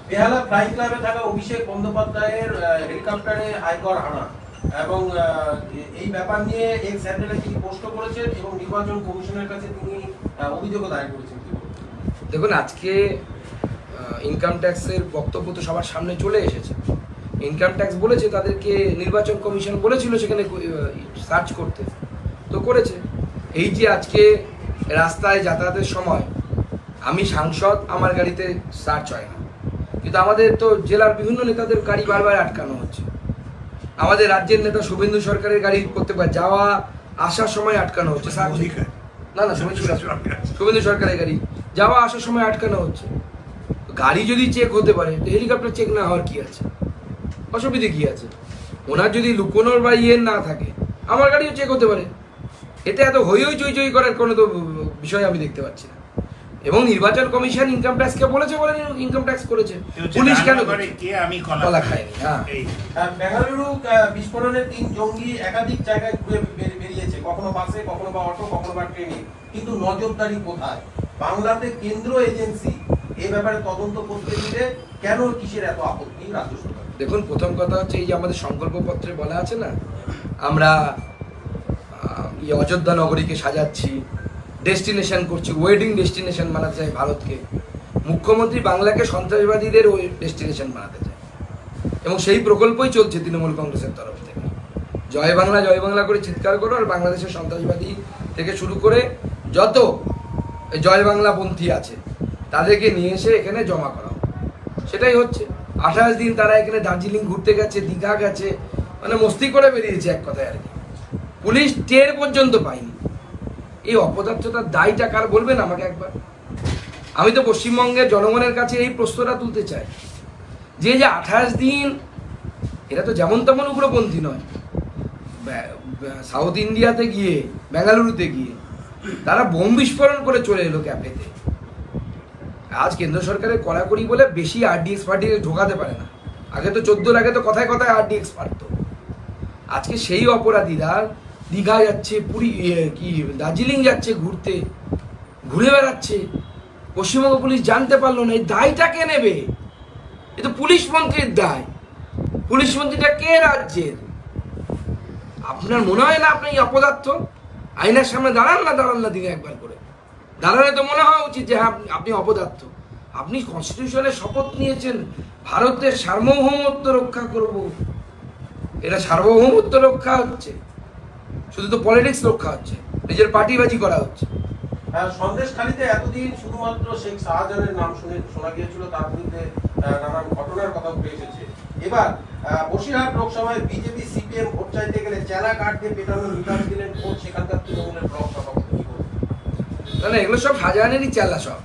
বেহালা ফ্লাই ক্লাবে থাকা অভিষেক বন্দ্যোপাধ্যায়ের হেলিকপ্টারে আয়কর হানা এবং এই ব্যাপার নিয়ে এক্স হ্যান্ডেলে তিনি পোস্ট করেছেন এবং নির্বাচন কমিশনের কাছে তিনি অভিযোগ দায়ের করেছেন। দেখুন, আজকে ইনকাম ট্যাক্সের বক্তব্য তো সবার সামনে চলে এসেছে। ইনকাম ট্যাক্স বলেছে তাদেরকে নির্বাচন কমিশন বলেছিল সেখানে সার্চ করতে, তো করেছে। এই যে আজকে রাস্তায় যাতায়াতের সময় আমি সাংসদ, আমার গাড়িতে সার্চ হয় না, কিন্তু আমাদের তো জেলার বিভিন্ন নেতাদের গাড়ি বারবার আটকানো হচ্ছে। আমাদের রাজ্যের নেতা শুভেন্দু সরকারের গাড়ি প্রত্যেকবার যাওয়া আসার সময় আটকানো হচ্ছে, না না শুভেন্দু সরকারের গাড়ি যাওয়া আসার সময় আটকানো হচ্ছে। গাড়ি যদি চেক হতে পারে তো হেলিকপ্টার চেক না হওয়ার কি আছে, অসুবিধে কি আছে? ওনার যদি লুকোনোর বা ইয়ে না থাকে, আমার গাড়িও চেক হতে পারে। এতে এত হই চই করার কোনো তো বিষয় আমি দেখতে পাচ্ছি না। এবং নির্বাচন কমিশন ইনকাম ট্যাক্সকে বলেছে বলে ইনকাম ট্যাক্স করেছে, পুলিশ কেন করে? আমি কলা খাইনি। হ্যাঁ, বেঙ্গালুরু বিস্ফোরণে 3 জঙ্গি একাধিক জায়গায় ঘুরে বেরিয়েছে, কখনো বাসে, কখনো বা অটো, কখনো বা ট্রেনে, কিন্তু নজরদারি কোথায়? বাংলাতে কেন্দ্র এজেন্সি এই ব্যাপারে তদন্ত করতে দিলে কেন, কিসের এত আপত্তি রাজ্য সরকার? দেখুন, প্রথম কথা হচ্ছে এই যে আমাদের সংকল্পপত্রে বলা আছে না, আমরা অযোধ্যা নগরীকে সাজাচ্ছি, ডেস্টিনেশন করছি, ওয়েডিং ডেস্টিনেশন বানাতে চাই ভারতকে। মুখ্যমন্ত্রী বাংলাকে সন্ত্রাসবাদীদের ওই ডেস্টিনেশন বানাতে চায় এবং সেই প্রকল্পই চলছে তৃণমূল কংগ্রেসের তরফ থেকে। জয় বাংলা করে চিৎকার করো আর বাংলাদেশের সন্ত্রাসবাদী থেকে শুরু করে যত জয় বাংলা পন্থী আছে তাদেরকে নিয়ে এসে এখানে জমা করা, সেটাই হচ্ছে। 28 দিন তারা এখানে দার্জিলিং ঘুরতে গেছে, দীঘা গেছে, মানে মস্তি করে বেরিয়েছে এক কথায় আর কি। পুলিশ টের পর্যন্ত পায়নি। এই অপদার্থতার দায়টা কার বলবেন আমাকে একবার? আমি তো পশ্চিমবঙ্গের জনগণের কাছে এই প্রশ্নটা তুলতে চাই যে 28 দিন এরা তো যেমন তেমন উগ্রপন্থী নয়। সাউথ ইন্ডিয়াতে গিয়ে, বেঙ্গালুরুতে গিয়ে তারা বোম বিস্ফোরণ করে চলে এলো ক্যাফেতে। আজ কেন্দ্র সরকারের কড়াকড়ি বলে বেশি আরডিএক্স পার্টি ঢোকাতে পারে না। আগে তো 14 আগে তো কথায় কথায় আরডিএক্স পারতো। আজকে সেই অপরাধীরা দীঘা যাচ্ছে, পুরী দার্জিলিং যাচ্ছে ঘুরতে, ঘুরে বেড়াচ্ছে, পশ্চিমবঙ্গ পুলিশ জানতে পারলো না। এই দায়টা কে নেবে? এ তো পুলিশ মন্ত্রীর দায়। পুলিশ মন্ত্রীটা কে রাজ্যের? আপনার মনে হয় না আপনি অপদার্থ? আইনের সামনে দাঁড়ান না দিনে একবার করে দাঁড়ালে তো মনে হওয়া উচিত যে হ্যাঁ আপনি অপদার্থ। আপনি কনস্টিটিউশনের শপথ নিয়েছেন ভারতের সার্বভৌমত্ব রক্ষা করব। এটা সার্বভৌমত্ব রক্ষা হচ্ছে, শুধু তো পলিটিক্স রক্ষা হচ্ছে, নিজের পার্টিবাজি করা হচ্ছে। সন্দেশখালীতে এতদিন শুধুমাত্র শেখ শাহজাহানের নাম শোনা গিয়েছিল, তার বিরুদ্ধে নানান ঘটনার কথা উঠে এসেছে। এবার বসিরহাট লোকসভায় বিজেপি সিপিএম ভোট চাইতে গেলে চেলা কাঠ দিয়ে পেটানোর নির্দেশ দিলেন ভোট সেখানকার তৃণমূলের ব্লক সভাপতি। না, এগুলো সব শাহজাহানেরই চেলা। সব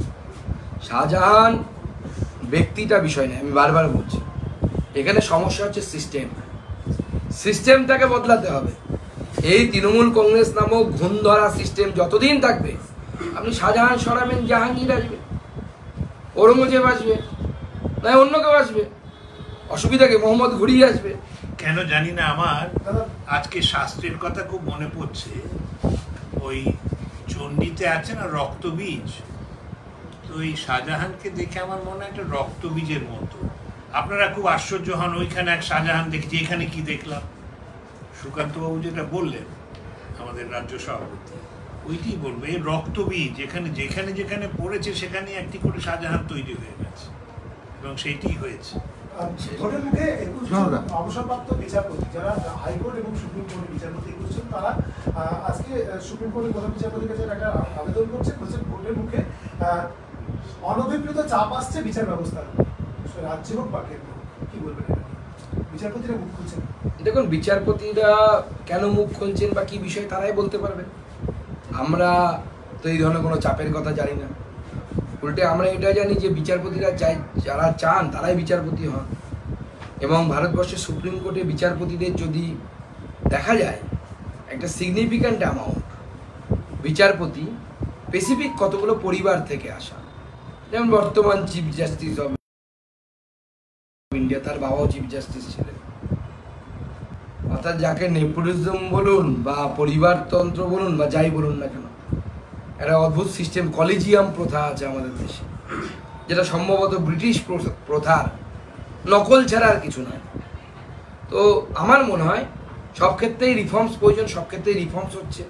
শাহজাহান ব্যক্তিটা বিষয় নয়, আমি বারবার বলছি। এখানে সমস্যা হচ্ছে সিস্টেমটাকে বদলাতে হবে। এই তৃণমূল কংগ্রেস নামক ঘুণ ধরা সিস্টেম যতদিন থাকবে, আপনি শাহজাহান সরাবেন, জাহাঙ্গীর আসবে, ঔরঙ্গজেব আসবে, না অন্য কেউ আসবে, অসুবিধাকে মোহাম্মদ ঘুরিয়ে আসবে। কেন জানি না, আমার আজকে শাস্ত্রের কথা খুব মনে পড়ছে। ওই চণ্ডীতে আছে না রক্তবীজ, তো এই শাহজাহানকে দেখে আমার মনে হয় একটা রক্তবীজের মতো। আপনারা খুব আশ্চর্য হন, ওইখানে এক শাহজাহান দেখছি, এখানে কি দেখলাম? সুকান্তবাবু যেটা বললেন আমাদের রাজ্য সভাপতি, ওইটি বলবো, এই রক্তবীজ এখানে যেখানে যেখানে পড়েছে সেখানে একটি করে শাহজাহান তৈরি হয়ে গেছে এবং সেইটি হয়েছে। ভোটের মুখে 21 জন অবসরপ্রাপ্ত বিচারপতি যারা হাইকোর্ট এবং সুপ্রিম কোর্টের বিচারপতি 21 জন তারা আজকে সুপ্রিম কোর্টের প্রধান বিচারপতির কাছে একটা আবেদন করছেন, বলছেন ভোটের মুখে অনভিপ্রেত চাপ আসছে বিচার ব্যবস্থার, রাজ্য হোক বা কেন্দ্র, কি বলবেন? বিচারপতিরা মুখ খুলছেন। দেখুন, বিচারপতিরা কেন মুখ খুলছেন বা কি বিষয় তারাই বলতে পারবেন। আমরা তো এই ধরনের কোনো চাপের কথা জানি না। উল্টে আমরা এটা জানি যে বিচারপতিরা যারা চান তারাই বিচারপতি হন। এবং ভারতবর্ষের সুপ্রিম কোর্টে বিচারপতিদের যদি দেখা যায় একটা সিগনিফিক্যান্ট অ্যামাউন্ট বিচারপতি স্পেসিফিক কতগুলো পরিবার থেকে আসা, যেমন বর্তমান চিফ জাস্টিস অফ ইন্ডিয়া, তার বাবাও চিফ জাস্টিস ছিলেন। অর্থাৎ যাকে নেপোটিজম বলুন বা পরিবারতন্ত্র বলুন বা যাই বলুন না কেন, একটা অদ্ভুত সিস্টেম কলেজিয়াম প্রথা আছে আমাদের দেশে, যেটা সম্ভবত ব্রিটিশ প্রথার নকল ছাড়া আর কিছু নয়। তো আমার মনে হয় সব ক্ষেত্রেই রিফর্মস প্রয়োজন, সব ক্ষেত্রেই রিফর্মস হচ্ছে,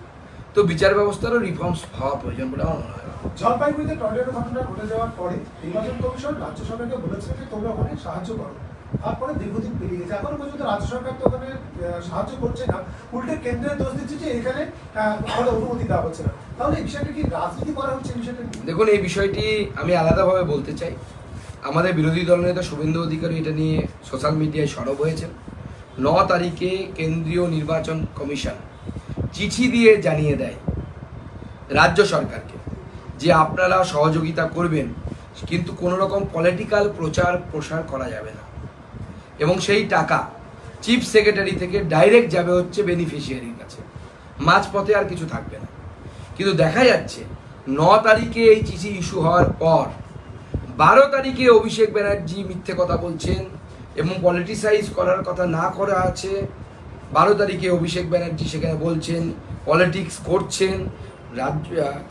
তো বিচার ব্যবস্থারও রিফর্মস হওয়া প্রয়োজন বলে আমার মনে হয়। জলপাইগুড়িতে টর্নেডো ঘটনা ঘটে যাওয়ার পরে নির্বাচন কমিশন রাজ্য সরকারকে বলেছে যে তোমরা ওখানে সাহায্য করো। তারপরে দীর্ঘদিন পেরিয়ে গেছে, এখনো পর্যন্ত রাজ্য সরকার তো ওখানে সাহায্য করছে না, উল্টে কেন্দ্রের দোষ দিচ্ছে যে এখানে আমাদের অনুমতি দেওয়া হচ্ছে না। তাহলে এই বিষয়টা কি রাজনীতি করা হচ্ছে? বিষয়টা দেখুন, এই বিষয়টি আমি আলাদাভাবে বলতে চাই। আমাদের বিরোধী দলনেতা শুভেন্দু অধিকারী এটা নিয়ে সোশ্যাল মিডিয়ায় সরব হয়েছেন। 9 তারিখে কেন্দ্রীয় নির্বাচন কমিশন চিঠি দিয়ে জানিয়ে দেয় রাজ্য সরকারকে যে আপনারা সহযোগিতা করবেন, কিন্তু কোনো রকম পলিটিক্যাল প্রচার প্রসার করা যাবে না, এবং সেই টাকা চিফ সেক্রেটারি থেকে ডাইরেক্ট যাবে হচ্ছে বেনিফিশিয়ারির কাছে, মাঝপথে আর কিছু থাকবে না। কিন্তু দেখা যাচ্ছে 9 তারিখে এই চিঠি ইস্যু হওয়ার পর 12 তারিখে অভিষেক ব্যানার্জি মিথ্যে কথা বলছেন এবং পলিটিসাইজ করার কথা না করা আছে। 12 তারিখে অভিষেক ব্যানার্জি সেখানে বলছেন পলিটিক্স করছেন,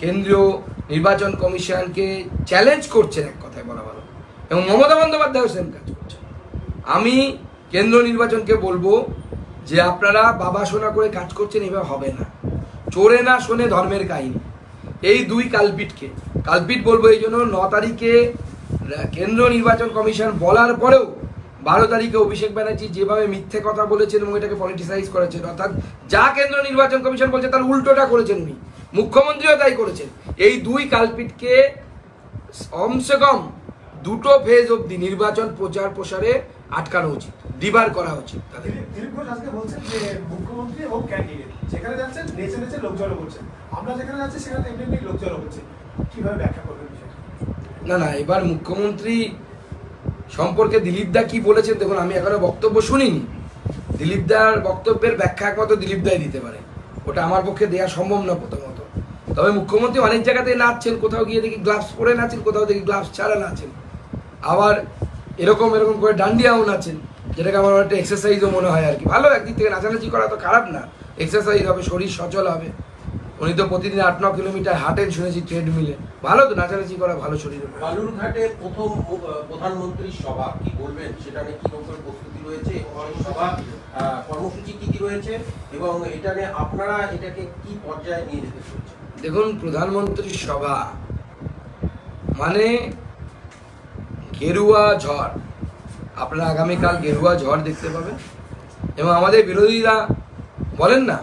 কেন্দ্রীয় নির্বাচন কমিশনকে চ্যালেঞ্জ করছেন, এক কথায় বলা ভালো। এবং মমতা বন্দ্যোপাধ্যায়ও সেম কাজ করছেন। আমি কেন্দ্র নির্বাচনকে বলবো যে আপনারা বাবা শোনা করে কাজ করছেন, এভাবে হবে না। চোরে না শোনে ধর্মের কাহিনী, এই দুই কালপিটকে কালপিট বলবো। এই জন্য 9 তারিখে কেন্দ্র নির্বাচন কমিশন বলার পরেও 12 তারিখে অভিষেক ব্যানার্জি যেভাবে মিথ্যে কথা বলেছেন এবং এটাকে পলিটিসাইজ করেছেন, অর্থাৎ যা কেন্দ্র নির্বাচন কমিশন বলছে তার উল্টোটা করেছেন উনি, মুখ্যমন্ত্রীও তাই করেছেন। এই দুই কালপিটকে কমসে কম 2টো ফেজ অবধি নির্বাচন প্রচার প্রসারে আটকানো উচিত, ডিবার করা উচিত। দিলীপ ঘোষ আজকে বলছেন যে মুখ্যমন্ত্রী এবং ক্যান্ডিডেট যেখানে যাচ্ছেন নেচে নেচে লোক জড়ো করছেন, আমরা যেখানে যাচ্ছি সেখানে এমনি লোক জড়ো হচ্ছে, কিভাবে ব্যাখ্যা করবেন বিষয়টা? না, এবার মুখ্যমন্ত্রী সম্পর্কে দিলীপ দা কি বলেছেন দেখুন, আমি এখনো বক্তব্য শুনিনি। দিলীপ দার বক্তব্যের ব্যাখ্যা একমাত্র দিলীপ দাই দিতে পারে, ওটা আমার পক্ষে দেওয়া সম্ভব না প্রথমত। তবে মুখ্যমন্ত্রী অনেক জায়গাতেই নাচছেন, কোথাও গিয়ে দেখি গ্লাভস পরে নাচেন, কোথাও দেখি গ্লাভস ছাড়া নাচেন, আবার এরকম করে ডান্ডিয়াও নাচেন, যেটাকে আমার একটা এক্সারসাইজও মনে হয় আর কি। ভালো, একদিক থেকে নাচানাচি করা তো খারাপ না, এক্সারসাইজ হবে, শরীর সচল হবে। উনি তো প্রতিদিন 8-9 কিলোমিটার হাঁটেন শুনেছি ট্রেডমিলে, ভালো তো নাচানাচি করা, ভালো শরীর। বালুরঘাটে প্রথম প্রধানমন্ত্রীর সভা, কি বলবেন সেটা নিয়ে কি রকম প্রস্তুতি রয়েছে এবং সভা কর্মসূচি কি রয়েছে এবং এটা নিয়ে আপনারা এটাকে কি পর্যায়ে নিয়ে যেতে চলেছেন? দেখুন, প্রধানমন্ত্রীর সভা মানে গেরুয়া ঝড়, আপনারা আগামীকাল গেরুয়া ঝড় দেখতে পাবেন। এবং আমাদের বিরোধীরা বলেন না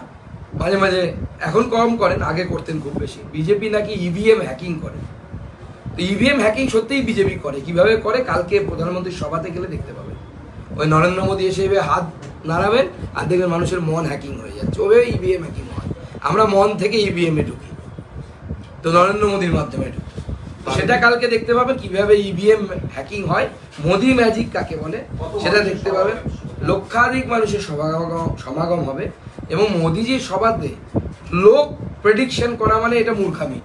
মাঝে মাঝে, এখন কম করেন, আগে করতেন খুব বেশি, বিজেপি নাকি ইভিএম হ্যাকিং করে। তো ইভিএম হ্যাকিং সত্যিই বিজেপি করে, কিভাবে করে কালকে প্রধানমন্ত্রীর সভাতে গেলে দেখতে পাবেন। ওই নরেন্দ্র মোদী এসে এভাবে হাত নাড়াবেন আর দেখবেন মানুষের মন হ্যাকিং হয়ে যাচ্ছে, ওভাবে ইভিএম হ্যাকিং হয়। আমরা মন থেকে ইভিএমে ঢুকি, তো নরেন্দ্র মোদীর মাধ্যমে ঢুকি, সেটা কালকে দেখতে পাবেন কিভাবে ইভিএম হ্যাকিং হয়, মোদি ম্যাজিক কাকে বলে সেটা দেখতে পাবেন। লক্ষাধিক মানুষের সমাগম হবে এবং মোদিজির সভাতে লোক প্রেডিকশন করা মানে এটা মূর্খামি,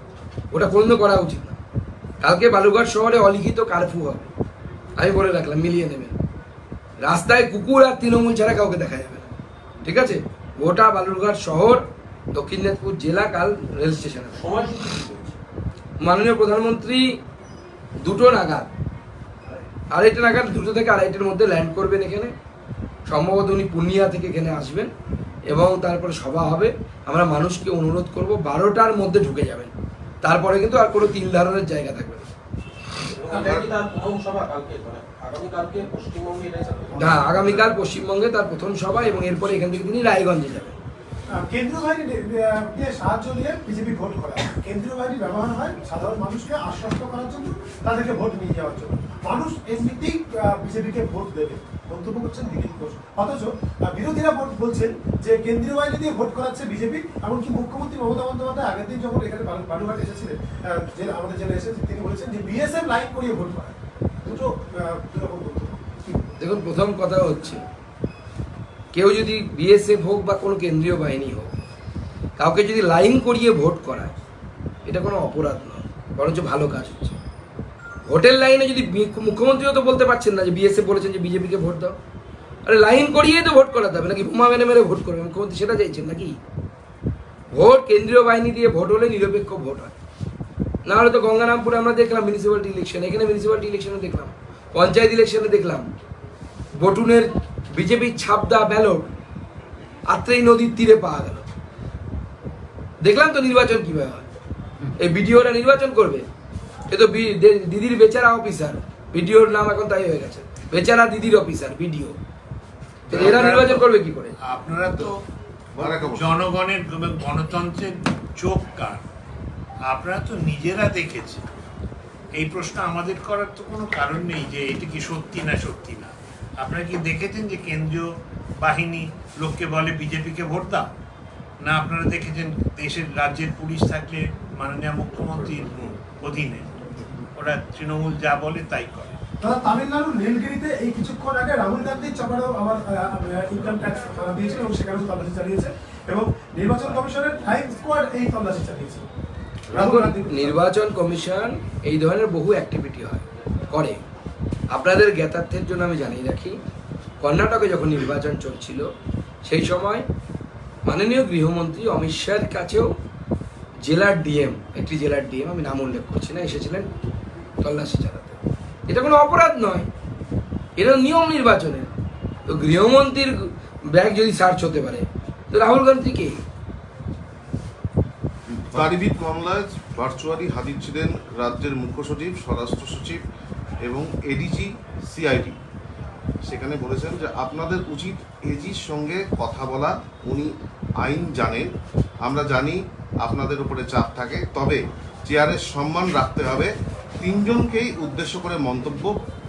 ওটা কোনোদিনও করা উচিত না। কালকে বালুরঘাট শহরে অলিখিত কারফিউ হবে, আমি বলে রাখলাম, মিলিয়ে নেবেন। রাস্তায় কুকুর আর তৃণমূল ছাড়া কাউকে দেখা যাবে না, ঠিক আছে? গোটা বালুরঘাট শহর, দক্ষিণ দিনাজপুর জেলা কাল রেল স্টেশনে। মাননীয় প্রধানমন্ত্রী 2টো নাগাদ, 2:30 নাগাদ, 2টো থেকে 2:30-এর মধ্যে ল্যান্ড করবেন এখানে। সম্ভবত উনি পূর্ণিয়া থেকে এখানে আসবেন এবং তারপরে সভা হবে। আমরা মানুষকে অনুরোধ করব 12টার মধ্যে ঢুকে যাবেন, তারপরে কিন্তু আর কোনো তিল ধারণের জায়গা থাকবে না। হ্যাঁ, আগামীকাল পশ্চিমবঙ্গে তার প্রথম সভা এবং এরপরে এখান থেকে তিনি রায়গঞ্জে যাবেন। কেন্দ্রীয় বাহিনীর সাহায্য নিয়ে বিজেপি ভোট করা, কেন্দ্রীয় বাহিনী ব্যবহার হয় সাধারণ মানুষকে আশ্বস্ত করার জন্য, তাদেরকে ভোট নিয়ে যাওয়ার জন্য। মানুষ এমনিতেই বিজেপিকে ভোট দেবে মন্তব্য করছেন দিলীপ ঘোষ। অথচ বিরোধীরা বলছেন যে কেন্দ্রীয় বাহিনী দিয়ে ভোট করাচ্ছে বিজেপি। এমনকি মুখ্যমন্ত্রী মমতা বন্দ্যোপাধ্যায় আগের দিন যখন এখানে বালুঘাট এসেছিলেন, আমাদের জেলা এসেছে, তিনি বলেছেন যে বিএসএফ লাইন করিয়ে ভোট করা। দুটো রকম বক্তব্য। দেখুন, প্রথম কথা হচ্ছে, কেউ যদি বিএসএফ হোক বা কোনো কেন্দ্রীয় বাহিনী হোক, কাউকে যদি লাইন করিয়ে ভোট করায়, এটা কোনো অপরাধ নয়, বরঞ্চ ভালো কাজ হচ্ছে। ভোটের লাইনে যদি মুখ্যমন্ত্রীও তো বলতে পারছেন না যে বিএসএফ বলেছেন যে বিজেপিকে ভোট দাও, আরে লাইন করিয়ে তো ভোট করাতে হবে, নাকি বোমা মেরে মেরে ভোট করবে মুখ্যমন্ত্রী সেটা চাইছেন নাকি? ভোট কেন্দ্রীয় বাহিনী দিয়ে ভোট হলে নিরপেক্ষ ভোট হয়। না হলে তো গঙ্গারামপুরে আমরা দেখলাম মিউনিসিপ্যালিটি ইলেকশন, এখানে মিউনিসিপ্যালিটি ইলেকশনে দেখলাম, পঞ্চায়েত ইলেকশনে দেখলাম, বটুনের বিজেপির ছাপদা ব্যালট আত্রেই নদীর তীরে পাওয়া গেল। দেখলাম তো নির্বাচন কিভাবে হয়। এই বিডিওরা নির্বাচন করবে, এ তো দিদির বেচারা অফিসার, বিডিওর নাম এখন তাই হয়ে গেছে, বেচারা দিদির অফিসার বিডিও। এরা নির্বাচন করবে কি করে? আপনারা তো জনগণের গণতন্ত্রের চোখ কান, আপনারা তো নিজেরা দেখেছেন। এই প্রশ্ন আমাদের করার তো কোনো কারণ নেই যে এটা কি সত্যি না সত্যি না। আপনারা কি দেখেছেন যে কেন্দ্রীয় বাহিনী লোককে বলে বিজেপিকে ভোট দাও? না আপনারা দেখেছেন দেশের রাজ্যের পুলিশ থাকলে মাননীয় মুখ্যমন্ত্রীর অধীনে ওরা তৃণমূল যা বলে তাই করে। দাদা, তামিলনাড়ুর নীলগিরিতে এই কিছুক্ষণ আগে রাহুল গান্ধীর চাপাড়াও আমার ইনকাম ট্যাক্স দিয়েছিল এবং সেখানেও তল্লাশি চালিয়েছে, এবং নির্বাচন কমিশনের ফ্লাইং স্কোয়াড এই তল্লাশি চালিয়েছে। নির্বাচন কমিশন এই ধরনের বহু অ্যাক্টিভিটি করে। আপনাদের জ্ঞাতার্থের জন্য আমি জানিয়ে রাখি, কর্ণাটকে যখন নির্বাচন চলছিল সেই সময় মাননীয় গৃহমন্ত্রী অমিত শাহের কাছেও জেলার ডিএম, একটি জেলার ডিএম, আমি নাম উল্লেখ করছি না, এসেছিলেন তল্লাশি চালাতে। এটা কোনো অপরাধ নয়, এটা নিয়ম নির্বাচনের। তো গৃহমন্ত্রীর ব্যাগ যদি সার্চ হতে পারে, তো রাহুল গান্ধী কে? দাড়িভিট মামলায় ভার্চুয়ালি হাজির ছিলেন রাজ্যের মুখ্য সচিব, স্বরাষ্ট্র সচিব এবং এডিজি সিআইডি। সেখানে বলেছেন যে আপনাদের উচিত এজির সঙ্গে কথা বলা, উনি আইন জানেন, আমরা জানি আপনাদের উপরে চাপ থাকে, তবে চেয়ারের সম্মান রাখতে হবে। তিনজনকেই উদ্দেশ্য করে মন্তব্য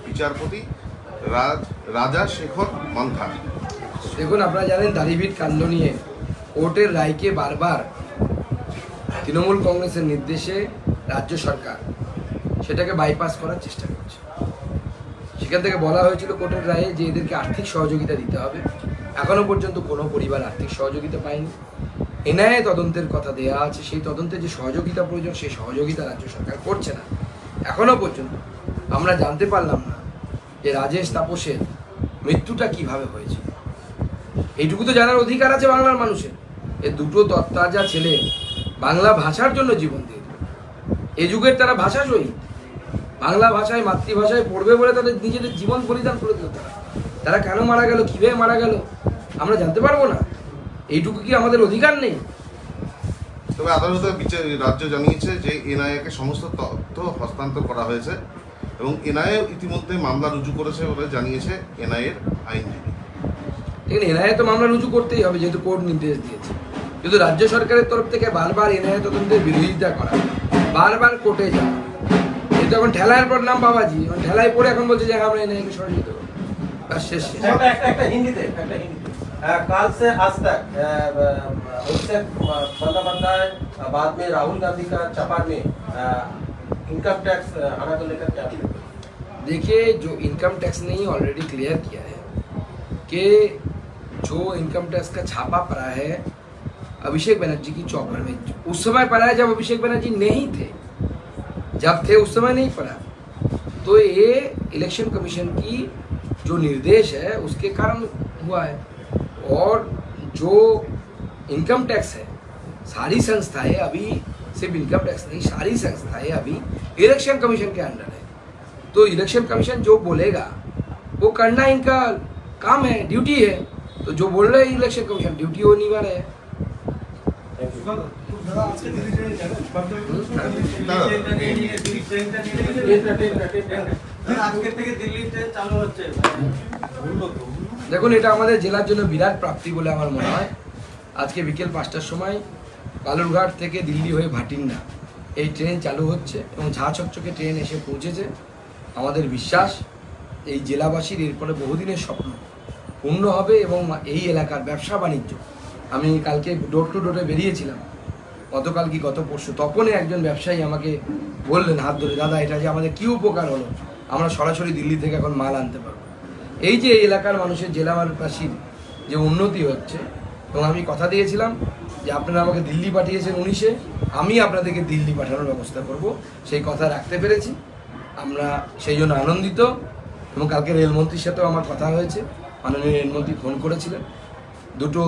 বিচারপতি রাজা শেখর মান্থার। দেখুন, আপনারা জানেন দাড়িভিট কাণ্ড নিয়ে কোর্টের রায়কে বারবার তৃণমূল কংগ্রেসের নির্দেশে রাজ্য সরকার সেটাকে বাইপাস করার চেষ্টা করছে। সেখান থেকে বলা হয়েছিল কোর্টের রায়ে যে এদেরকে আর্থিক সহযোগিতা দিতে হবে। এখনো পর্যন্ত কোনো পরিবার আর্থিক সহযোগিতা পায়নি। এনআইএ তদন্তের কথা দেওয়া আছে, সেই তদন্তে যে সহযোগিতা প্রয়োজন সেই সহযোগিতা রাজ্য সরকার করছে না। এখনো পর্যন্ত আমরা জানতে পারলাম না যে রাজেশ তাপসের মৃত্যুটা কিভাবে হয়েছে। এইটুকু তো জানার অধিকার আছে বাংলার মানুষের। এ দুটো তত্তাজা ছেলে বাংলা ভাষার জন্য জীবন দিয়ে দিল। এই যুগের তারা ভাষা শহীদ, বাংলা ভাষায় মাতৃভাষায় পড়বে বলে তাদের নিজেদের জীবন বলিদান করে দিল। তারা কেন মারা গেল, কিভাবে মারা গেল আমরা জানতে পারবো না? এইটুকু কি আমাদের অধিকার নেই? তবে আদালতে রাজ্য জানিয়েছে যে এনআইএকে সমস্ত তথ্য হস্তান্তর করা হয়েছে এবং এনআইএ ইতিমধ্যে মামলা রুজু করেছে বলে জানিয়েছে এনআইএর আইনজীবী। এনআইএ তো মামলা রুজু করতেই হবে, যেহেতু কোর্ট নির্দেশ দিয়েছে। কিন্তু রাজ্য সরকারের তরফ থেকে বারবার এনআইএ তদন্তের বিরোধিতা করা, বারবার কোর্টে যাওয়া, এটা এখন ঠেলার পর নাম বাবাজি, ঠেলায় পড়ে এখন বলছে যে আমরা এনআইএকে সহযোগিতা করবো। শেষ হিন্দিতে काल से आज तक अभिषेक बंदोपाध्याय बाद में राहुल गांधी का चपार में इनकम टैक्स आना को लेकर क्या? देखिए, जो इनकम टैक्स ने ऑलरेडी क्लियर किया है कि जो इनकम टैक्स का छापा पड़ा है अभिषेक बनर्जी की चौपर में, उस समय पड़ा है जब अभिषेक बनर्जी नहीं थे, जब थे उस समय नहीं पड़ा। तो ये इलेक्शन कमीशन की जो निर्देश है उसके कारण हुआ है। और जो इनकम टैक्स है, सारी संस्थाएं अभी सिर्फ इनकम टैक्स नहीं, सारी संस्थाएं अभी इलेक्शन कमीशन के अंडर है। तो इलेक्शन कमीशन जो बोलेगा वो करना इनका काम है, ड्यूटी है। तो जो बोल रहे हैं इलेक्शन कमीशन ड्यूटी वो निभा रहे हैं। দাদা আজকে দিল্লি ট্রেনে যাবেন আজকের থেকে দিল্লি ট্রেন চালু হচ্ছে। দেখুন, এটা আমাদের জেলার জন্য বিরাট প্রাপ্তি বলে আমার মনে হয়। আজকে বিকেল 5টার সময় বালুরঘাট থেকে দিল্লি হয়ে ভাটিন্ডা এই ট্রেন চালু হচ্ছে এবং ঝাঁ চকচকে ট্রেন এসে পৌঁছেছে। আমাদের বিশ্বাস এই জেলাবাসীর এরপরে বহুদিনের স্বপ্ন পূর্ণ হবে এবং এই এলাকার ব্যবসা বাণিজ্য, আমি কালকে ডোর টু ডোরে বেরিয়েছিলাম, গতকাল কি গত পরশু, তখনই একজন ব্যবসায়ী আমাকে বললেন হাত ধরে, দাদা এটা যে আমাদের কী উপকার হলো, আমরা সরাসরি দিল্লি থেকে এখন মাল আনতে পারবো। এই যে এই এলাকার মানুষের, জেলাবাসীর যে উন্নতি হচ্ছে, এবং আমি কথা দিয়েছিলাম যে আপনারা আমাকে দিল্লি পাঠিয়েছেন 19-এ, আমি আপনাদেরকে দিল্লি পাঠানোর ব্যবস্থা করব, সেই কথা রাখতে পেরেছি। আমরা সেই জন্য আনন্দিত। এবং কালকে রেলমন্ত্রীর সাথেও আমার কথা হয়েছে, মাননীয় রেলমন্ত্রী ফোন করেছিলেন। দুটো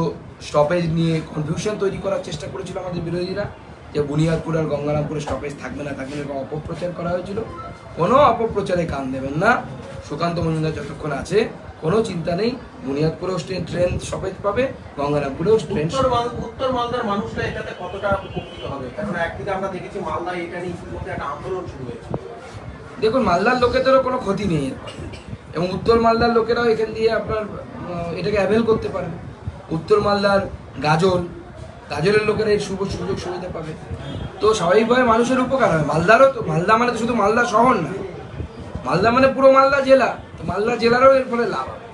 স্টপেজ নিয়ে কনফিউশন তৈরি করার চেষ্টা করেছিল আমাদের বিরোধীরা, যে বুনিয়াদপুর আর গঙ্গারামপুরে স্টপেজ থাকবে না এরকম অপপ্রচার করা হয়েছিল। কোনো অপপ্রচারে কান দেবেন না। সুকান্ত মজুমদার যতক্ষণ আছে কোনো চিন্তা নেই, বুনিয়াদপুরেও ট্রেন স্টপেজ পাবে, গঙ্গারামপুরেও ট্রেন। উত্তর মালদার মানুষরা এটাতে কতটা উপকৃত হবে? কারণ একদিকে আমরা দেখেছি মালদা এটা নিয়ে ইতিমধ্যে একটা আন্দোলন শুরু হয়েছে। দেখুন, মালদার লোকেদেরও কোনো ক্ষতি নেই এবং উত্তর মালদার লোকেরাও এখান দিয়ে আপনার এটাকে অ্যাভেল করতে পারেন। উত্তর মালদার গাজলের লোকেরা এই সুযোগ সুবিধা পাবে, তো স্বাভাবিকভাবে মানুষের উপকার হয়। মালদারও তো, মালদা মানে তো শুধু মালদা শহর না, মালদা মানে পুরো মালদা জেলা, তো মালদা জেলারও এর ফলে লাভ হবে।